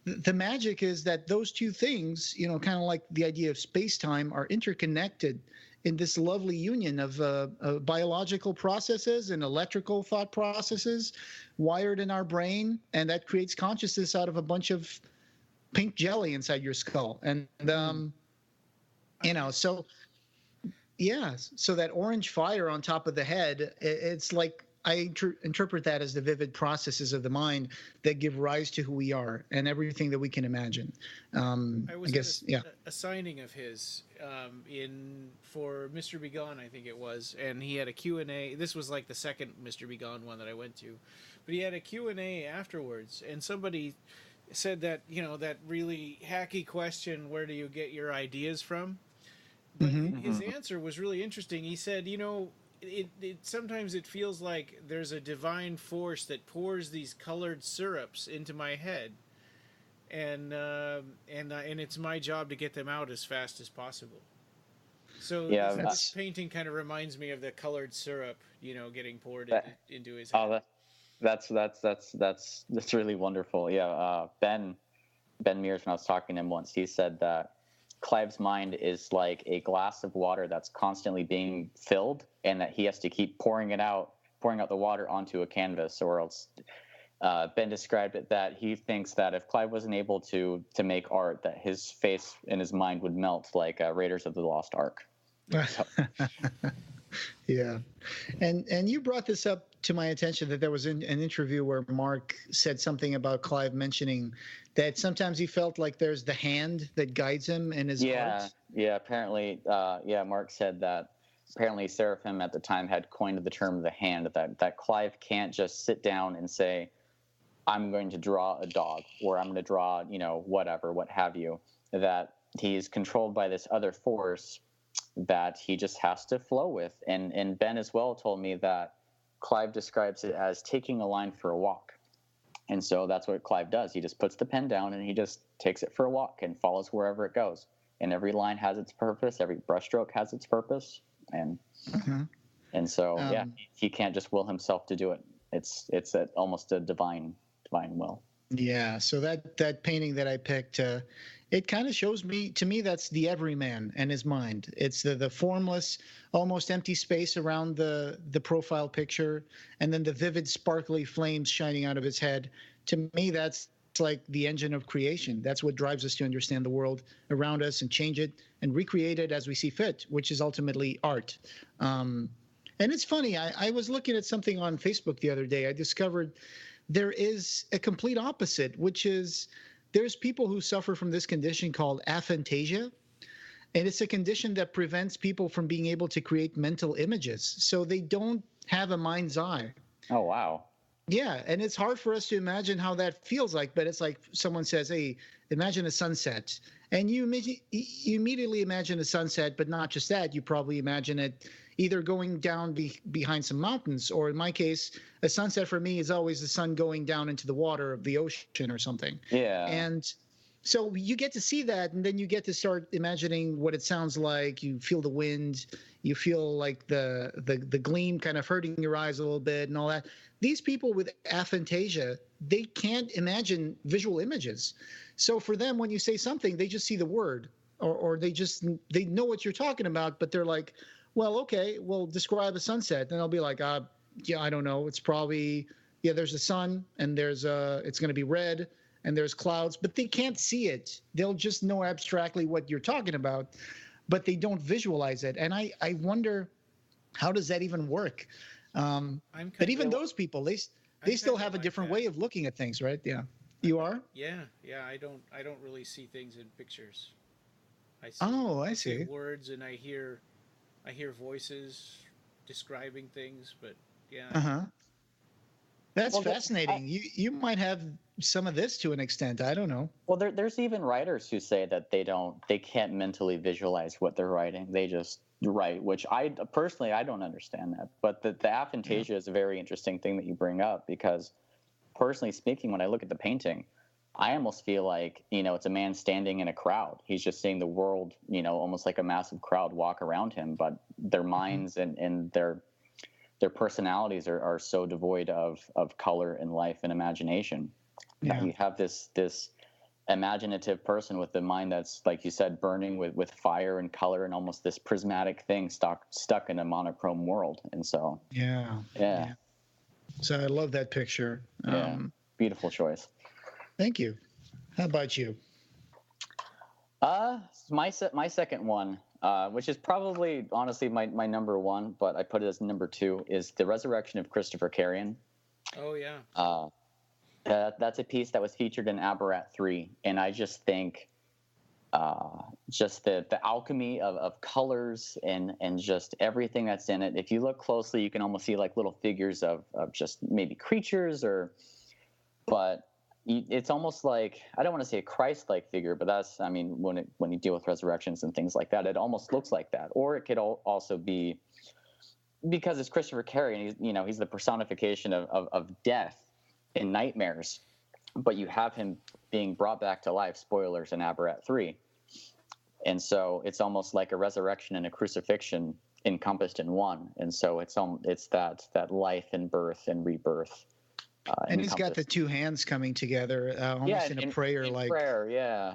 Speaker 9: the magic is that those two things, kind of like the idea of space-time, are interconnected in this lovely union of biological processes and electrical thought processes wired in our brain, and that creates consciousness out of a bunch of pink jelly inside your skull. And so that orange fire on top of the head, it's like I interpret that as the vivid processes of the mind that give rise to who we are and everything that we can imagine.
Speaker 3: I was at a signing of his for Mr. Be Gone, I think it was, and he had a Q&A. This was like the second Mr. Be Gone one that I went to, but he had a Q&A afterwards, and somebody said that, that really hacky question, where do you get your ideas from? But his answer was really interesting. He said, it sometimes it feels like there's a divine force that pours these colored syrups into my head, and it's my job to get them out as fast as possible. So
Speaker 8: Yeah,
Speaker 3: this painting kind of reminds me of the colored syrup, getting poured into his
Speaker 8: oh,
Speaker 3: head.
Speaker 8: that's really wonderful. Yeah, Ben Mears, when I was talking to him once, he said that Clive's mind is like a glass of water that's constantly being filled, and that he has to keep pouring out the water onto a canvas, or else. Ben described it that he thinks that if Clive wasn't able to make art, that his face and his mind would melt like Raiders of the Lost Ark. So.
Speaker 9: Yeah, and you brought this up to my attention, that there was an interview where Mark said something about Clive mentioning that sometimes he felt like there's the hand that guides him in his art.
Speaker 8: Yeah. Apparently, Mark said that apparently Seraphim at the time had coined the term the hand, that Clive can't just sit down and say, I'm going to draw a dog, or I'm going to draw, whatever, what have you, that he's controlled by this other force that he just has to flow with. And Ben as well told me that Clive describes it as taking a line for a walk. And so that's what Clive does. He just puts the pen down and he just takes it for a walk and follows wherever it goes. And every line has its purpose. Every brushstroke has its purpose. And so, he can't just will himself to do it. It's almost a divine will.
Speaker 9: Yeah. So that painting that I picked, it kind of shows to me that's the everyman and his mind. It's the formless, almost empty space around the profile picture, and then the vivid, sparkly flames shining out of his head. To me, that's like the engine of creation. That's what drives us to understand the world around us and change it and recreate it as we see fit, which is ultimately art. And it's funny. I was looking at something on Facebook the other day. I discovered there is a complete opposite, which is there's people who suffer from this condition called aphantasia. And it's a condition that prevents people from being able to create mental images. So they don't have a mind's eye.
Speaker 8: Oh, wow.
Speaker 9: Yeah. And it's hard for us to imagine how that feels like. But it's like someone says, hey, imagine a sunset. And you immediately imagine a sunset, but not just that. You probably imagine it either going down behind some mountains, or in my case, a sunset for me is always the sun going down into the water of the ocean or something.
Speaker 8: Yeah.
Speaker 9: And so you get to see that, and then you get to start imagining what it sounds like. You feel the wind, you feel like the gleam kind of hurting your eyes a little bit and all that. These people with aphantasia, they can't imagine visual images. So for them, when you say something, they just see the word, or they know what you're talking about, but they're like, well, okay, well, describe a sunset. Then I'll be like, yeah, I don't know. It's probably, there's the sun, and it's going to be red, and there's clouds, but they can't see it. They'll just know abstractly what you're talking about, but they don't visualize it. And I wonder, how does that even work? But even those people, they still have a different way of looking at things, right? Yeah. You are?
Speaker 3: Yeah. I don't really see things in pictures. I
Speaker 9: see
Speaker 3: words, and I hear voices describing things, but yeah.
Speaker 9: That's fascinating. You might have some of this to an extent. I don't know.
Speaker 8: Well, there's even writers who say that they can't mentally visualize what they're writing. They just write, which I personally don't understand that. But the aphantasia is a very interesting thing that you bring up, because personally speaking, when I look at the painting, I almost feel like, it's a man standing in a crowd. He's just seeing the world, almost like a massive crowd walk around him, but their minds and their personalities are so devoid of color and life and imagination. Yeah. You have this imaginative person with the mind that's, like you said, burning with fire and color and almost this prismatic thing stuck in a monochrome world. And so, yeah.
Speaker 9: So I love that picture.
Speaker 8: Beautiful choice.
Speaker 9: Thank you. How about you?
Speaker 8: My second one, which is probably honestly my number one, but I put it as number two, is The Resurrection of Christopher Carrion.
Speaker 3: Oh yeah.
Speaker 8: That's a piece that was featured in Aberrat 3, and I just think just the alchemy of colors and just everything that's in it. If you look closely, you can almost see like little figures of just maybe creatures, but it's almost like, I don't want to say a Christ-like figure, but that's, when you deal with resurrections and things like that, it almost looks like that. Or it could also be, because it's Christopher Carrion, he's the personification of death and nightmares, but you have him being brought back to life, spoilers, in Aberrat 3. And so it's almost like a resurrection and a crucifixion encompassed in one. And so it's that life and birth and rebirth.
Speaker 9: And he's got the two hands coming together, almost in a prayer,
Speaker 8: in
Speaker 9: like
Speaker 8: prayer, yeah.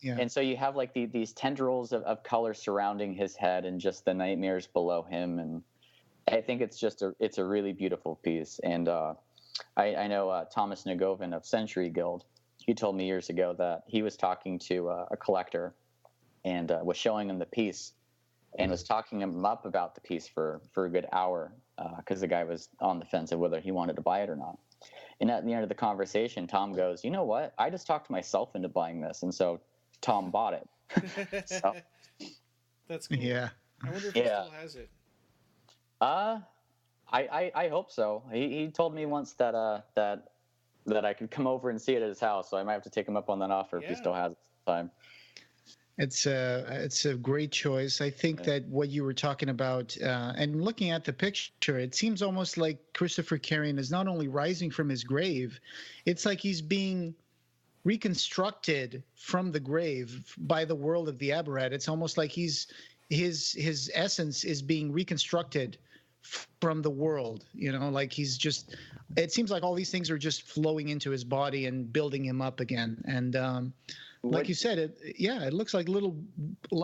Speaker 8: And so you have like these tendrils of color surrounding his head and just the nightmares below him. And I think it's just it's a really beautiful piece. And I know Thomas Negovan of Century Guild. He told me years ago that he was talking to a collector and was showing him the piece and was talking him up about the piece for a good hour because the guy was on the fence of whether he wanted to buy it or not. And at the end of the conversation, Tom goes, "You know what? I just talked myself into buying this." And so Tom bought it. So,
Speaker 3: that's cool.
Speaker 9: Yeah.
Speaker 3: I wonder if he still has it.
Speaker 8: I hope so. He told me once that I could come over and see it at his house, so I might have to take him up on that offer if he still has it sometime.
Speaker 9: It's a great choice. I think that what you were talking about, and looking at the picture, it seems almost like Christopher Carrion is not only rising from his grave, it's like he's being reconstructed from the grave by the world of the Aberrat. It's almost like his essence is being reconstructed from the world, like it seems like all these things are just flowing into his body and building him up again. And like you said, it looks like little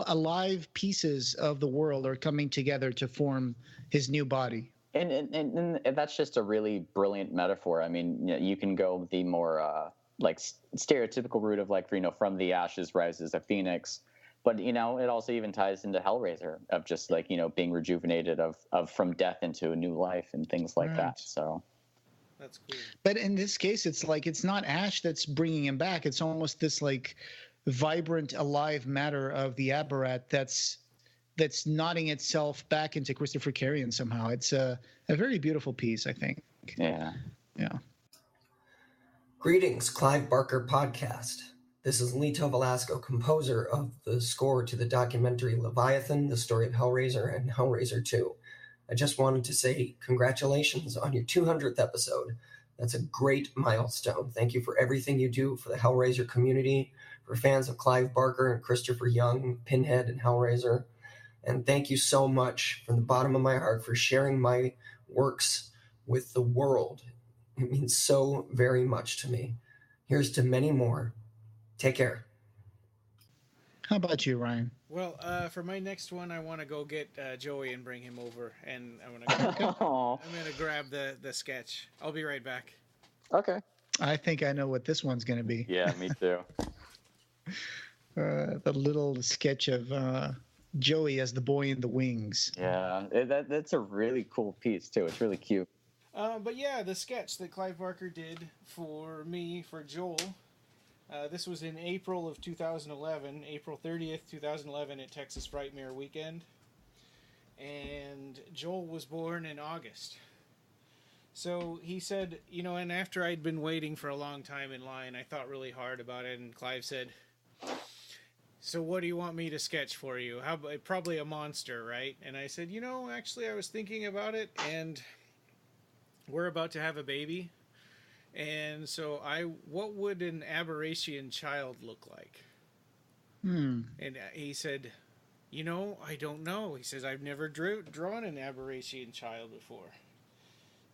Speaker 9: alive pieces of the world are coming together to form his new body.
Speaker 8: And that's just a really brilliant metaphor. I mean, you can go the more like stereotypical route of like, from the ashes rises a phoenix. But, it also even ties into Hellraiser of just like, being rejuvenated of from death into a new life and things like that. So
Speaker 3: that's cool.
Speaker 9: But in this case, it's like it's not ash that's bringing him back. It's almost this like vibrant, alive matter of the Aberrat that's nodding itself back into Christopher Carrion somehow. It's a very beautiful piece, I think.
Speaker 8: Yeah.
Speaker 9: Yeah.
Speaker 7: Greetings, Clive Barker Podcast. This is Lito Velasco, composer of the score to the documentary Leviathan, the story of Hellraiser and Hellraiser 2. I just wanted to say congratulations on your 200th episode. That's a great milestone. Thank you for everything you do for the Hellraiser community, for fans of Clive Barker and Christopher Young, Pinhead and Hellraiser. And thank you so much from the bottom of my heart for sharing my works with the world. It means so very much to me. Here's to many more. Take care.
Speaker 9: How about you, Ryan?
Speaker 3: Well, for my next one, I want to go get Joey and bring him over, and I'm gonna grab the sketch. I'll be right back.
Speaker 8: Okay.
Speaker 9: I think I know what this one's going to be.
Speaker 8: Yeah, me too.
Speaker 9: The little sketch of Joey as the boy in the wings.
Speaker 8: Yeah, that's a really cool piece too. It's really cute.
Speaker 3: But yeah, the sketch that Clive Barker did for me, for Joel, this was in April of 2011, April 30th, 2011 at Texas Frightmare Weekend. And Joel was born in August. So he said, and after I'd been waiting for a long time in line, I thought really hard about it, and Clive said, "So what do you want me to sketch for you? Probably a monster, right?" And I said, actually I was thinking about it, and we're about to have a baby. And so what would an aberration child look like? And he said, I don't know. He says, I've never drawn an aberration child before.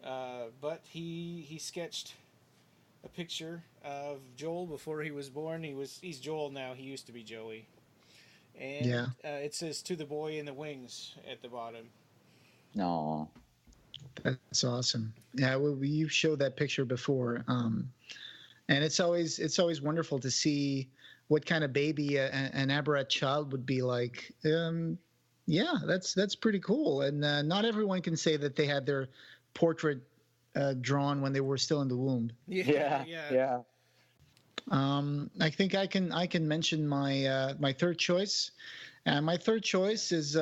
Speaker 3: But he sketched a picture of Joel before he was born. He's Joel now. He used to be Joey. And it says, "To the boy in the wings" at the bottom.
Speaker 8: No.
Speaker 9: That's awesome. Yeah, you showed that picture before, and it's always wonderful to see what kind of baby an Aberrat child would be like. Yeah, that's pretty cool. And not everyone can say that they had their portrait drawn when they were still in the womb.
Speaker 8: Yeah.
Speaker 9: I think I can mention my third choice, and my third choice is.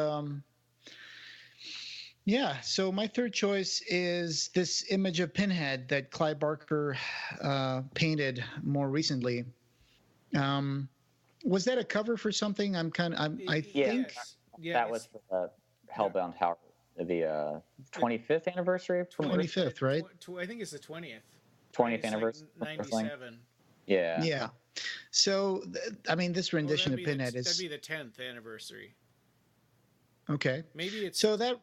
Speaker 9: So my third choice is this image of Pinhead that Clive Barker painted more recently. Was that a cover for something? I think
Speaker 8: that was for the Hellbound Tower, the 25th anniversary.
Speaker 9: 25th, right?
Speaker 3: I think it's the 20th.
Speaker 8: 20th anniversary.
Speaker 3: Like 97.
Speaker 8: Yeah.
Speaker 9: Yeah. So, I mean, this rendition of Pinhead
Speaker 3: that'd
Speaker 9: is
Speaker 3: be the 10th anniversary.
Speaker 9: okay.
Speaker 3: Maybe it's
Speaker 9: so that.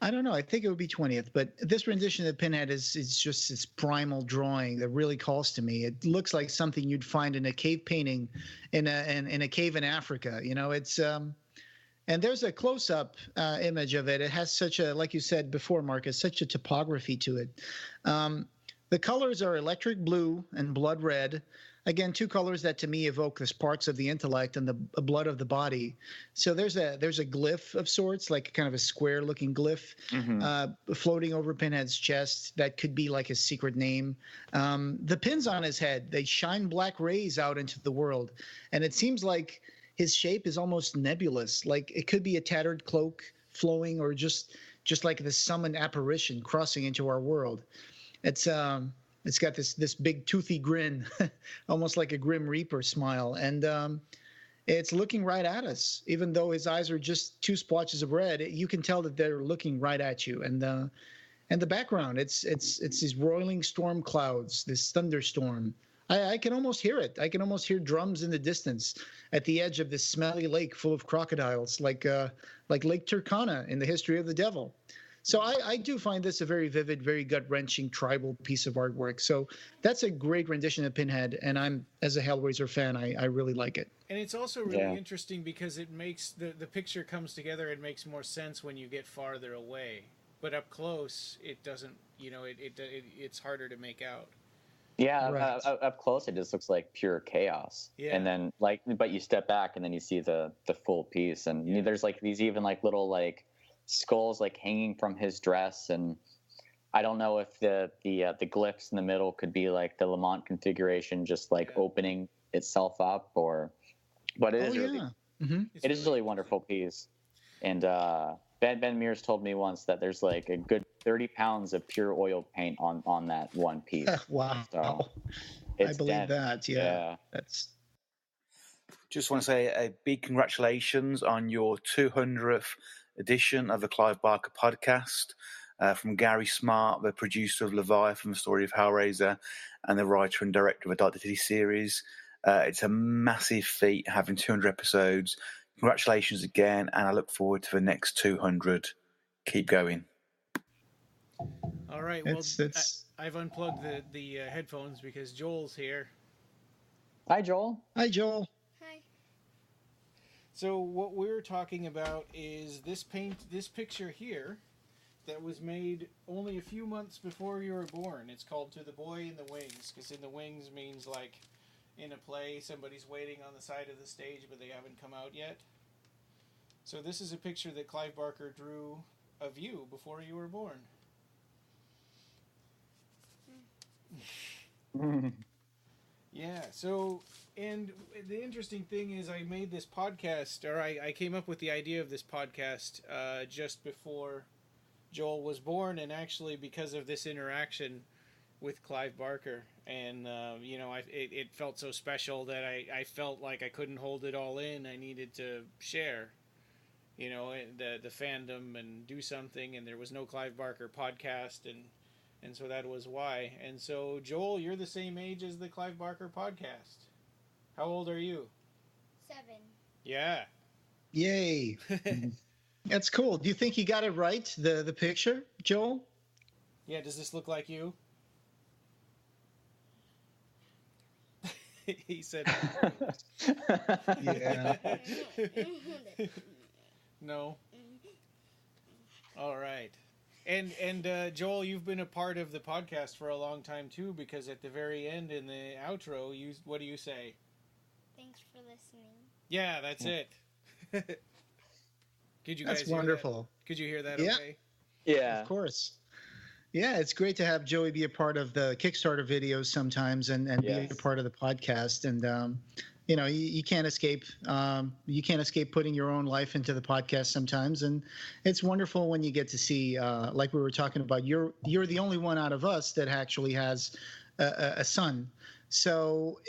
Speaker 9: I don't know. I think it would be 20th, but this rendition of Pinhead is just this primal drawing that really calls to me. It looks like something you'd find in a cave painting in a cave in Africa. You know, it's and there's a close-up image of it. It has such a, like you said before, Marcus, such a topography to it. The colors are electric blue and blood red. Again, two colors that to me evoke the sparks of the intellect and the blood of the body. So there's a glyph of sorts, like kind of a square-looking glyph floating over Pinhead's chest. That could be like his secret name. The pins on his head, they shine black rays out into the world, and it seems like his shape is almost nebulous. Like it could be a tattered cloak flowing, or just like the summoned apparition crossing into our world. It's got this big toothy grin, almost like a Grim Reaper smile, and it's looking right at us. Even though his eyes are just two splotches of red, you can tell that they're looking right at you. And the background, it's these roiling storm clouds, this thunderstorm. I can almost hear it. I can almost hear drums in the distance at the edge of this smelly lake full of crocodiles, like Lake Turkana in the History of the Devil. So I do find this a very vivid, very gut-wrenching tribal piece of artwork. So that's a great rendition of Pinhead, and I'm, as a Hellraiser fan, I really like it.
Speaker 3: And it's also really interesting because it makes the picture comes together and makes more sense when you get farther away. But up close, it doesn't. You know, it's harder to make out.
Speaker 8: Yeah, right. Up close, it just looks like pure chaos. Yeah. And then but you step back and then you see the full piece, and there's like these even like little like skulls like hanging from his dress, and I don't know if the glyphs in the middle could be like the Lamont configuration just like opening itself up, but it is really it is a really wonderful piece. And Ben Mears told me once that there's like a good 30 pounds of pure oil paint on that one piece.
Speaker 9: Wow.
Speaker 8: So
Speaker 9: I believe that. Yeah. That's
Speaker 10: just want to say a big congratulations on your 200th edition of the Clive Barker podcast, from Gary Smart, the producer of Leviathan, the story of Hellraiser, and the writer and director of a Dr. Diddy series. It's a massive feat having 200 episodes. Congratulations again, and I look forward to the next 200. Keep going.
Speaker 3: All right. Well, I've unplugged the headphones because Joel's here.
Speaker 8: Hi, Joel.
Speaker 9: Hi, Joel.
Speaker 3: So what we're talking about is this picture here that was made only a few months before you were born. It's called To the Boy in the Wings, because in the wings means like in a play somebody's waiting on the side of the stage but they haven't come out yet. So this is a picture that Clive Barker drew of you before you were born. Yeah, so, and the interesting thing is I made this podcast, or I came up with the idea of this podcast just before Joel was born, and actually because of this interaction with Clive Barker. And, it felt so special that I felt like I couldn't hold it all in. I needed to share, the fandom and do something, and there was no Clive Barker podcast, and so that was why. And so, Joel, you're the same age as the Clive Barker podcast. How old are you?
Speaker 11: 7.
Speaker 3: Yeah.
Speaker 9: Yay. That's cool. Do you think you got it right, the picture, Joel?
Speaker 3: Yeah, does this look like you? He said
Speaker 9: yeah.
Speaker 3: No. All right. And Joel, you've been a part of the podcast for a long time too, because at the very end in the outro, what do you say?
Speaker 11: Thanks for listening.
Speaker 3: Yeah, that's it. Could you guys
Speaker 9: That's wonderful.
Speaker 3: That? Could you hear that?
Speaker 9: Yeah.
Speaker 3: Okay.
Speaker 8: Yeah.
Speaker 9: Of course. Yeah, it's great to have Joey be a part of the Kickstarter videos sometimes, and be a part of the podcast. And you can't escape. You can't escape putting your own life into the podcast sometimes, and it's wonderful when you get to see, like we were talking about. You're the only one out of us that actually has a son. So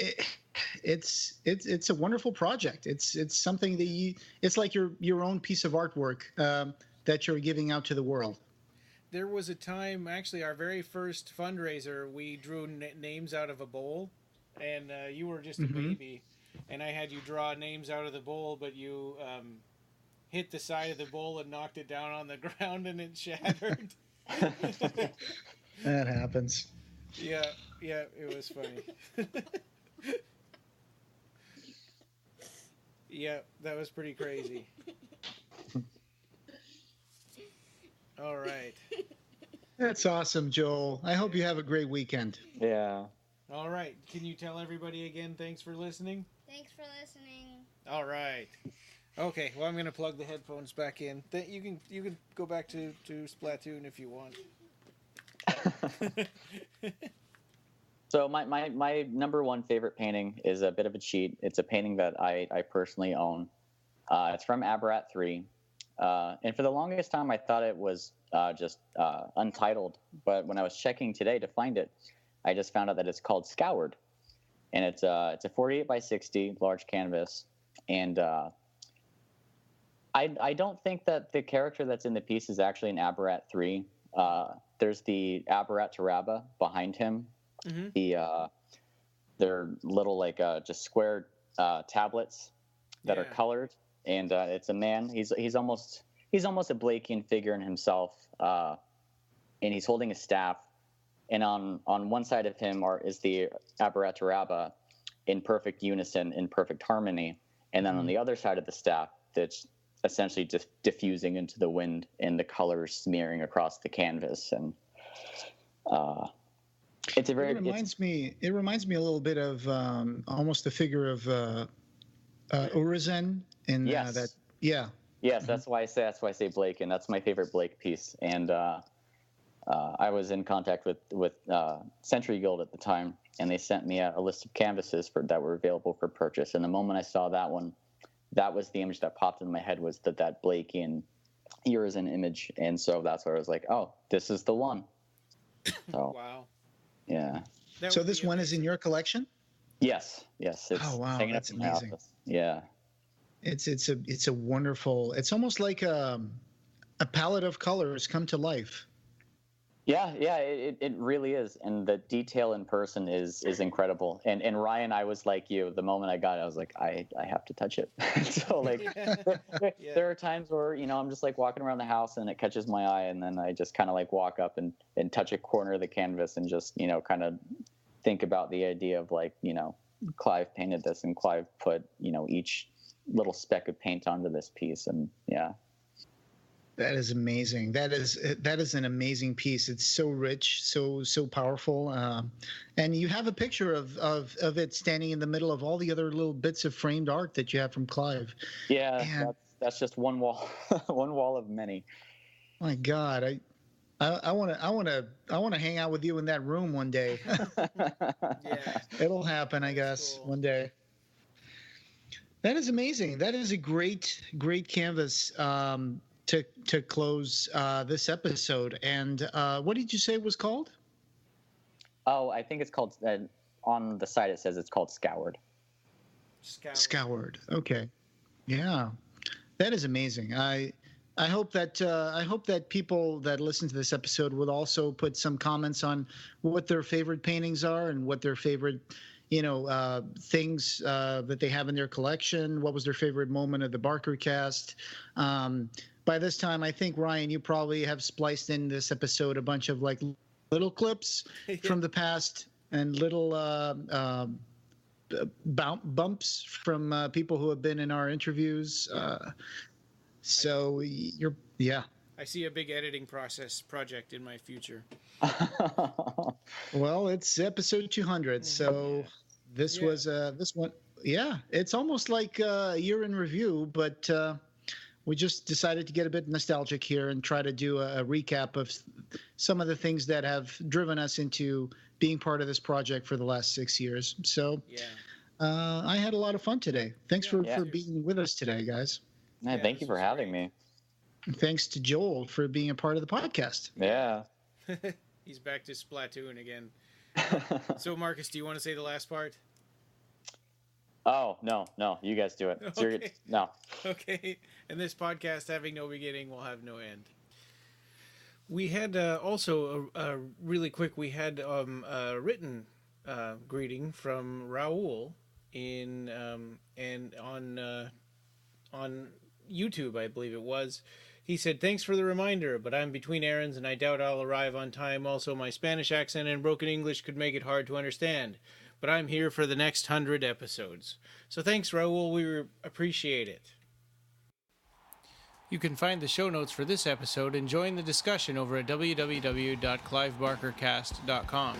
Speaker 9: it's a wonderful project. It's something that it's like your own piece of artwork that you're giving out to the world.
Speaker 3: There was a time, actually, our very first fundraiser, we drew names out of a bowl, and you were just a baby, and I had you draw names out of the bowl, but you hit the side of the bowl and knocked it down on the ground, and it shattered.
Speaker 9: That happens.
Speaker 3: Yeah, it was funny. Yeah, that was pretty crazy. All right.
Speaker 9: That's awesome, Joel. I hope you have a great weekend.
Speaker 8: Yeah.
Speaker 3: All right. Can you tell everybody again, thanks for listening?
Speaker 11: Thanks for listening.
Speaker 3: All right. Okay, well, I'm going to plug the headphones back in. You can go back to Splatoon if you want.
Speaker 8: So my number one favorite painting is a bit of a cheat. It's a painting that I personally own. It's from Aberrat 3. And for the longest time, I thought it was just untitled. But when I was checking today to find it, I just found out that it's called Scoured. And it's a 48 by 60 large canvas. And I don't think that the character that's in the piece is actually an Aberrat 3. There's the Aberrat Taraba behind him. Mm-hmm. They're little just square tablets that are colored, and it's a man. He's almost a Blakean figure in himself, and he's holding a staff. And on one side of him is the Aberrat Taraba in perfect unison, in perfect harmony, and then on the other side of the staff, that's essentially just diffusing into the wind and the colors smearing across the canvas. And it's a very. It reminds
Speaker 9: me a little bit of almost the figure of Urizen in that. Yeah.
Speaker 8: Yes, that's why I say Blake, and that's my favorite Blake piece. And I was in contact with Century Guild at the time, and they sent me a list of canvases that were available for purchase. And the moment I saw that one, that was the image that popped in my head, was that Blakean Urizen image. And so that's where I was like, oh, this is the one. So,
Speaker 3: wow.
Speaker 8: Yeah.
Speaker 9: So this one is in your collection?
Speaker 8: Yes. It's
Speaker 9: wow,
Speaker 8: hanging
Speaker 9: that's
Speaker 8: up in my
Speaker 9: amazing.
Speaker 8: office. Yeah.
Speaker 9: It's a wonderful. It's almost like a palette of colors come to life.
Speaker 8: Yeah, it really is, and the detail in person is incredible. And Ryan, I was like you. The moment I got it, I was like, I have to touch it. So there are times where I'm just walking around the house and it catches my eye, and then I just kind of walk up and touch a corner of the canvas and just kind of think about the idea of Clive painted this, and Clive put each little speck of paint onto this piece, and yeah.
Speaker 9: That is amazing. That is an amazing piece. It's so rich, so powerful, and you have a picture of it standing in the middle of all the other little bits of framed art that you have from Clive.
Speaker 8: Yeah, that's just one wall, one wall of many.
Speaker 9: My God, I want to hang out with you in that room one day.
Speaker 3: Yeah,
Speaker 9: it'll happen, I guess, one day. That is amazing. That is a great canvas. To close this episode. And what did you say it was called?
Speaker 8: Oh, I think it's called, on the site it says it's called Scoured.
Speaker 9: Scoured. Okay. Yeah. That is amazing. I hope that people that listen to this episode would also put some comments on what their favorite paintings are and what their favorite things that they have in their collection. What was their favorite moment of the BarkerCast? By this time, I think, Ryan, you probably have spliced in this episode a bunch of little clips from the past and little bumps from people who have been in our interviews. So yeah.
Speaker 3: I see a big editing project in my future.
Speaker 9: Well, it's episode 200, so this was this one. Yeah, it's almost like a year in review, but we just decided to get a bit nostalgic here and try to do a recap of some of the things that have driven us into being part of this project for the last 6 years. So I had a lot of fun today. Thanks for being with us today, guys.
Speaker 8: Yeah, thank you for having me.
Speaker 9: Thanks to Joel for being a part of the podcast.
Speaker 8: Yeah.
Speaker 3: He's back to Splatoon again. So, Marcus, do you want to say the last part?
Speaker 8: Oh, no. You guys do it.
Speaker 3: Okay.
Speaker 8: No.
Speaker 3: Okay. And this podcast, having no beginning, will have no end. We had also, really quick, we had a written greeting from Raul in and on YouTube, I believe it was. He said, "Thanks for the reminder, but I'm between errands and I doubt I'll arrive on time. Also, my Spanish accent and broken English could make it hard to understand. But I'm here for the next 100 episodes." So thanks, Raul. We appreciate it. You can find the show notes for this episode and join the discussion over at www.clivebarkercast.com,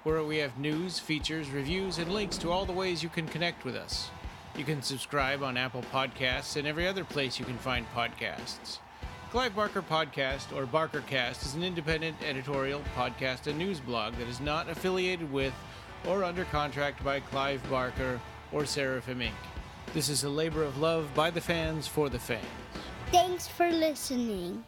Speaker 3: where we have news, features, reviews, and links to all the ways you can connect with us. You can subscribe on Apple Podcasts and every other place you can find podcasts. Clive Barker Podcast, or BarkerCast, is an independent editorial, podcast, and news blog that is not affiliated with or under contract by Clive Barker or Seraphim Inc. This is a labor of love by the fans for the fans.
Speaker 11: Thanks for listening.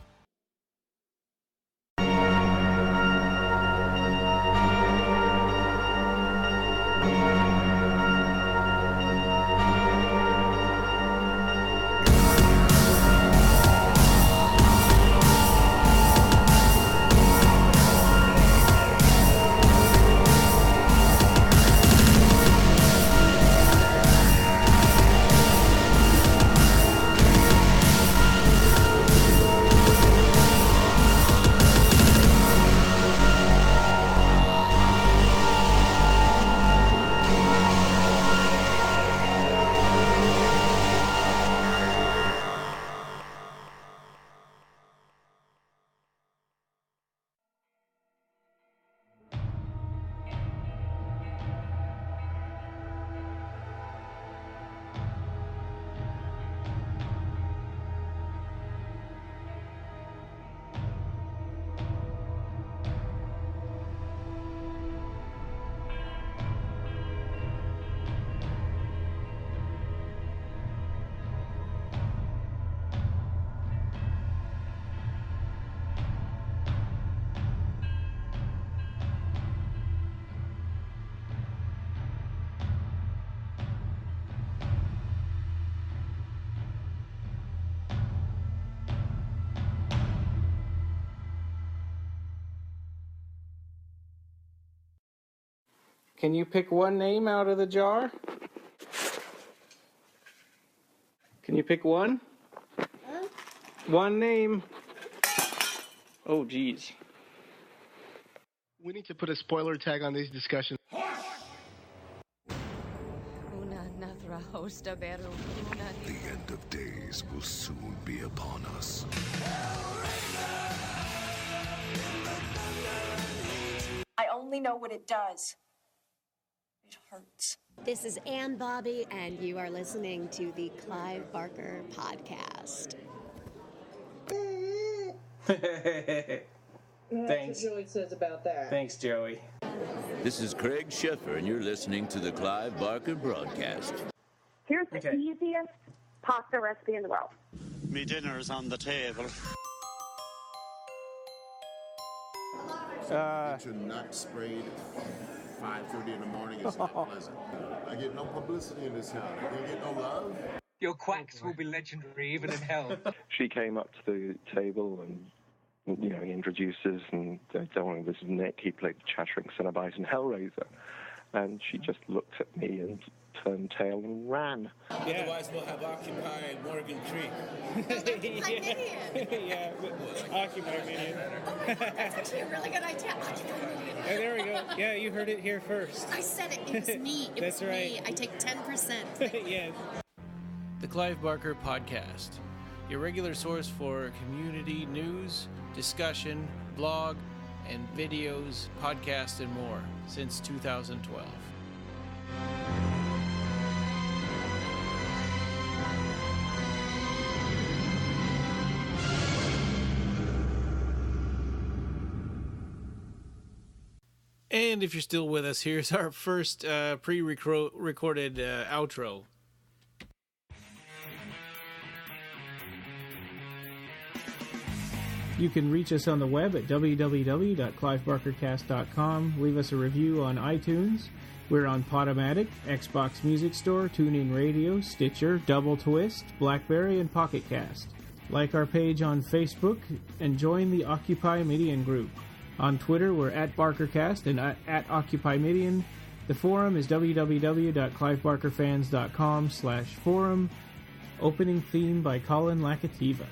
Speaker 3: Can you pick one name out of the jar? Can you pick one?
Speaker 11: Huh?
Speaker 3: One name. Oh, geez.
Speaker 13: We need to put a spoiler tag on these discussions.
Speaker 14: The end of days will soon be upon us.
Speaker 23: I only know what it does. It hurts.
Speaker 24: This is Ann Bobby, and you are listening to the Clive Barker Podcast.
Speaker 25: Thanks.
Speaker 26: That's what Joey says about that.
Speaker 25: Thanks, Joey.
Speaker 27: This is Craig Sheffer, and you're listening to the Clive Barker Broadcast.
Speaker 28: Here's the easiest pasta recipe in the world.
Speaker 29: Me dinner's on the table.
Speaker 30: Get your nut sprayed at 5:30 in the morning. It's not pleasant. I get no publicity in this town. I can't get no love.
Speaker 26: Your quacks will be legendary even in hell.
Speaker 31: She came up to the table and, you know, he introduces, and they told him this is Nick. He played the Chattering Cenobite in Hellraiser. And she just looked at me and turned tail and ran.
Speaker 27: Yeah. Otherwise, we'll have Occupy Morgan Creek.
Speaker 3: Yeah, Occupy Minion.
Speaker 32: That's actually a really good idea.
Speaker 3: Oh, there we go. Yeah, you heard it here first.
Speaker 32: I said it. It was me. It
Speaker 3: That's
Speaker 32: was
Speaker 3: right.
Speaker 32: me. I take 10%.
Speaker 3: Yes. The Clive Barker Podcast, your regular source for community news, discussion, blog, and videos, podcasts, and more since 2012. And if you're still with us, here's our first pre-recorded outro. You can reach us on the web at www.clivebarkercast.com. Leave us a review on iTunes. We're on Podomatic, Xbox Music Store, TuneIn Radio, Stitcher, Double Twist, BlackBerry, and Pocket Cast. Like our page on Facebook and join the Occupy Midian group. On Twitter, we're at BarkerCast and at Occupy Midian. The forum is www.clivebarkerfans.com/forum. Opening theme by Colin Lakativa.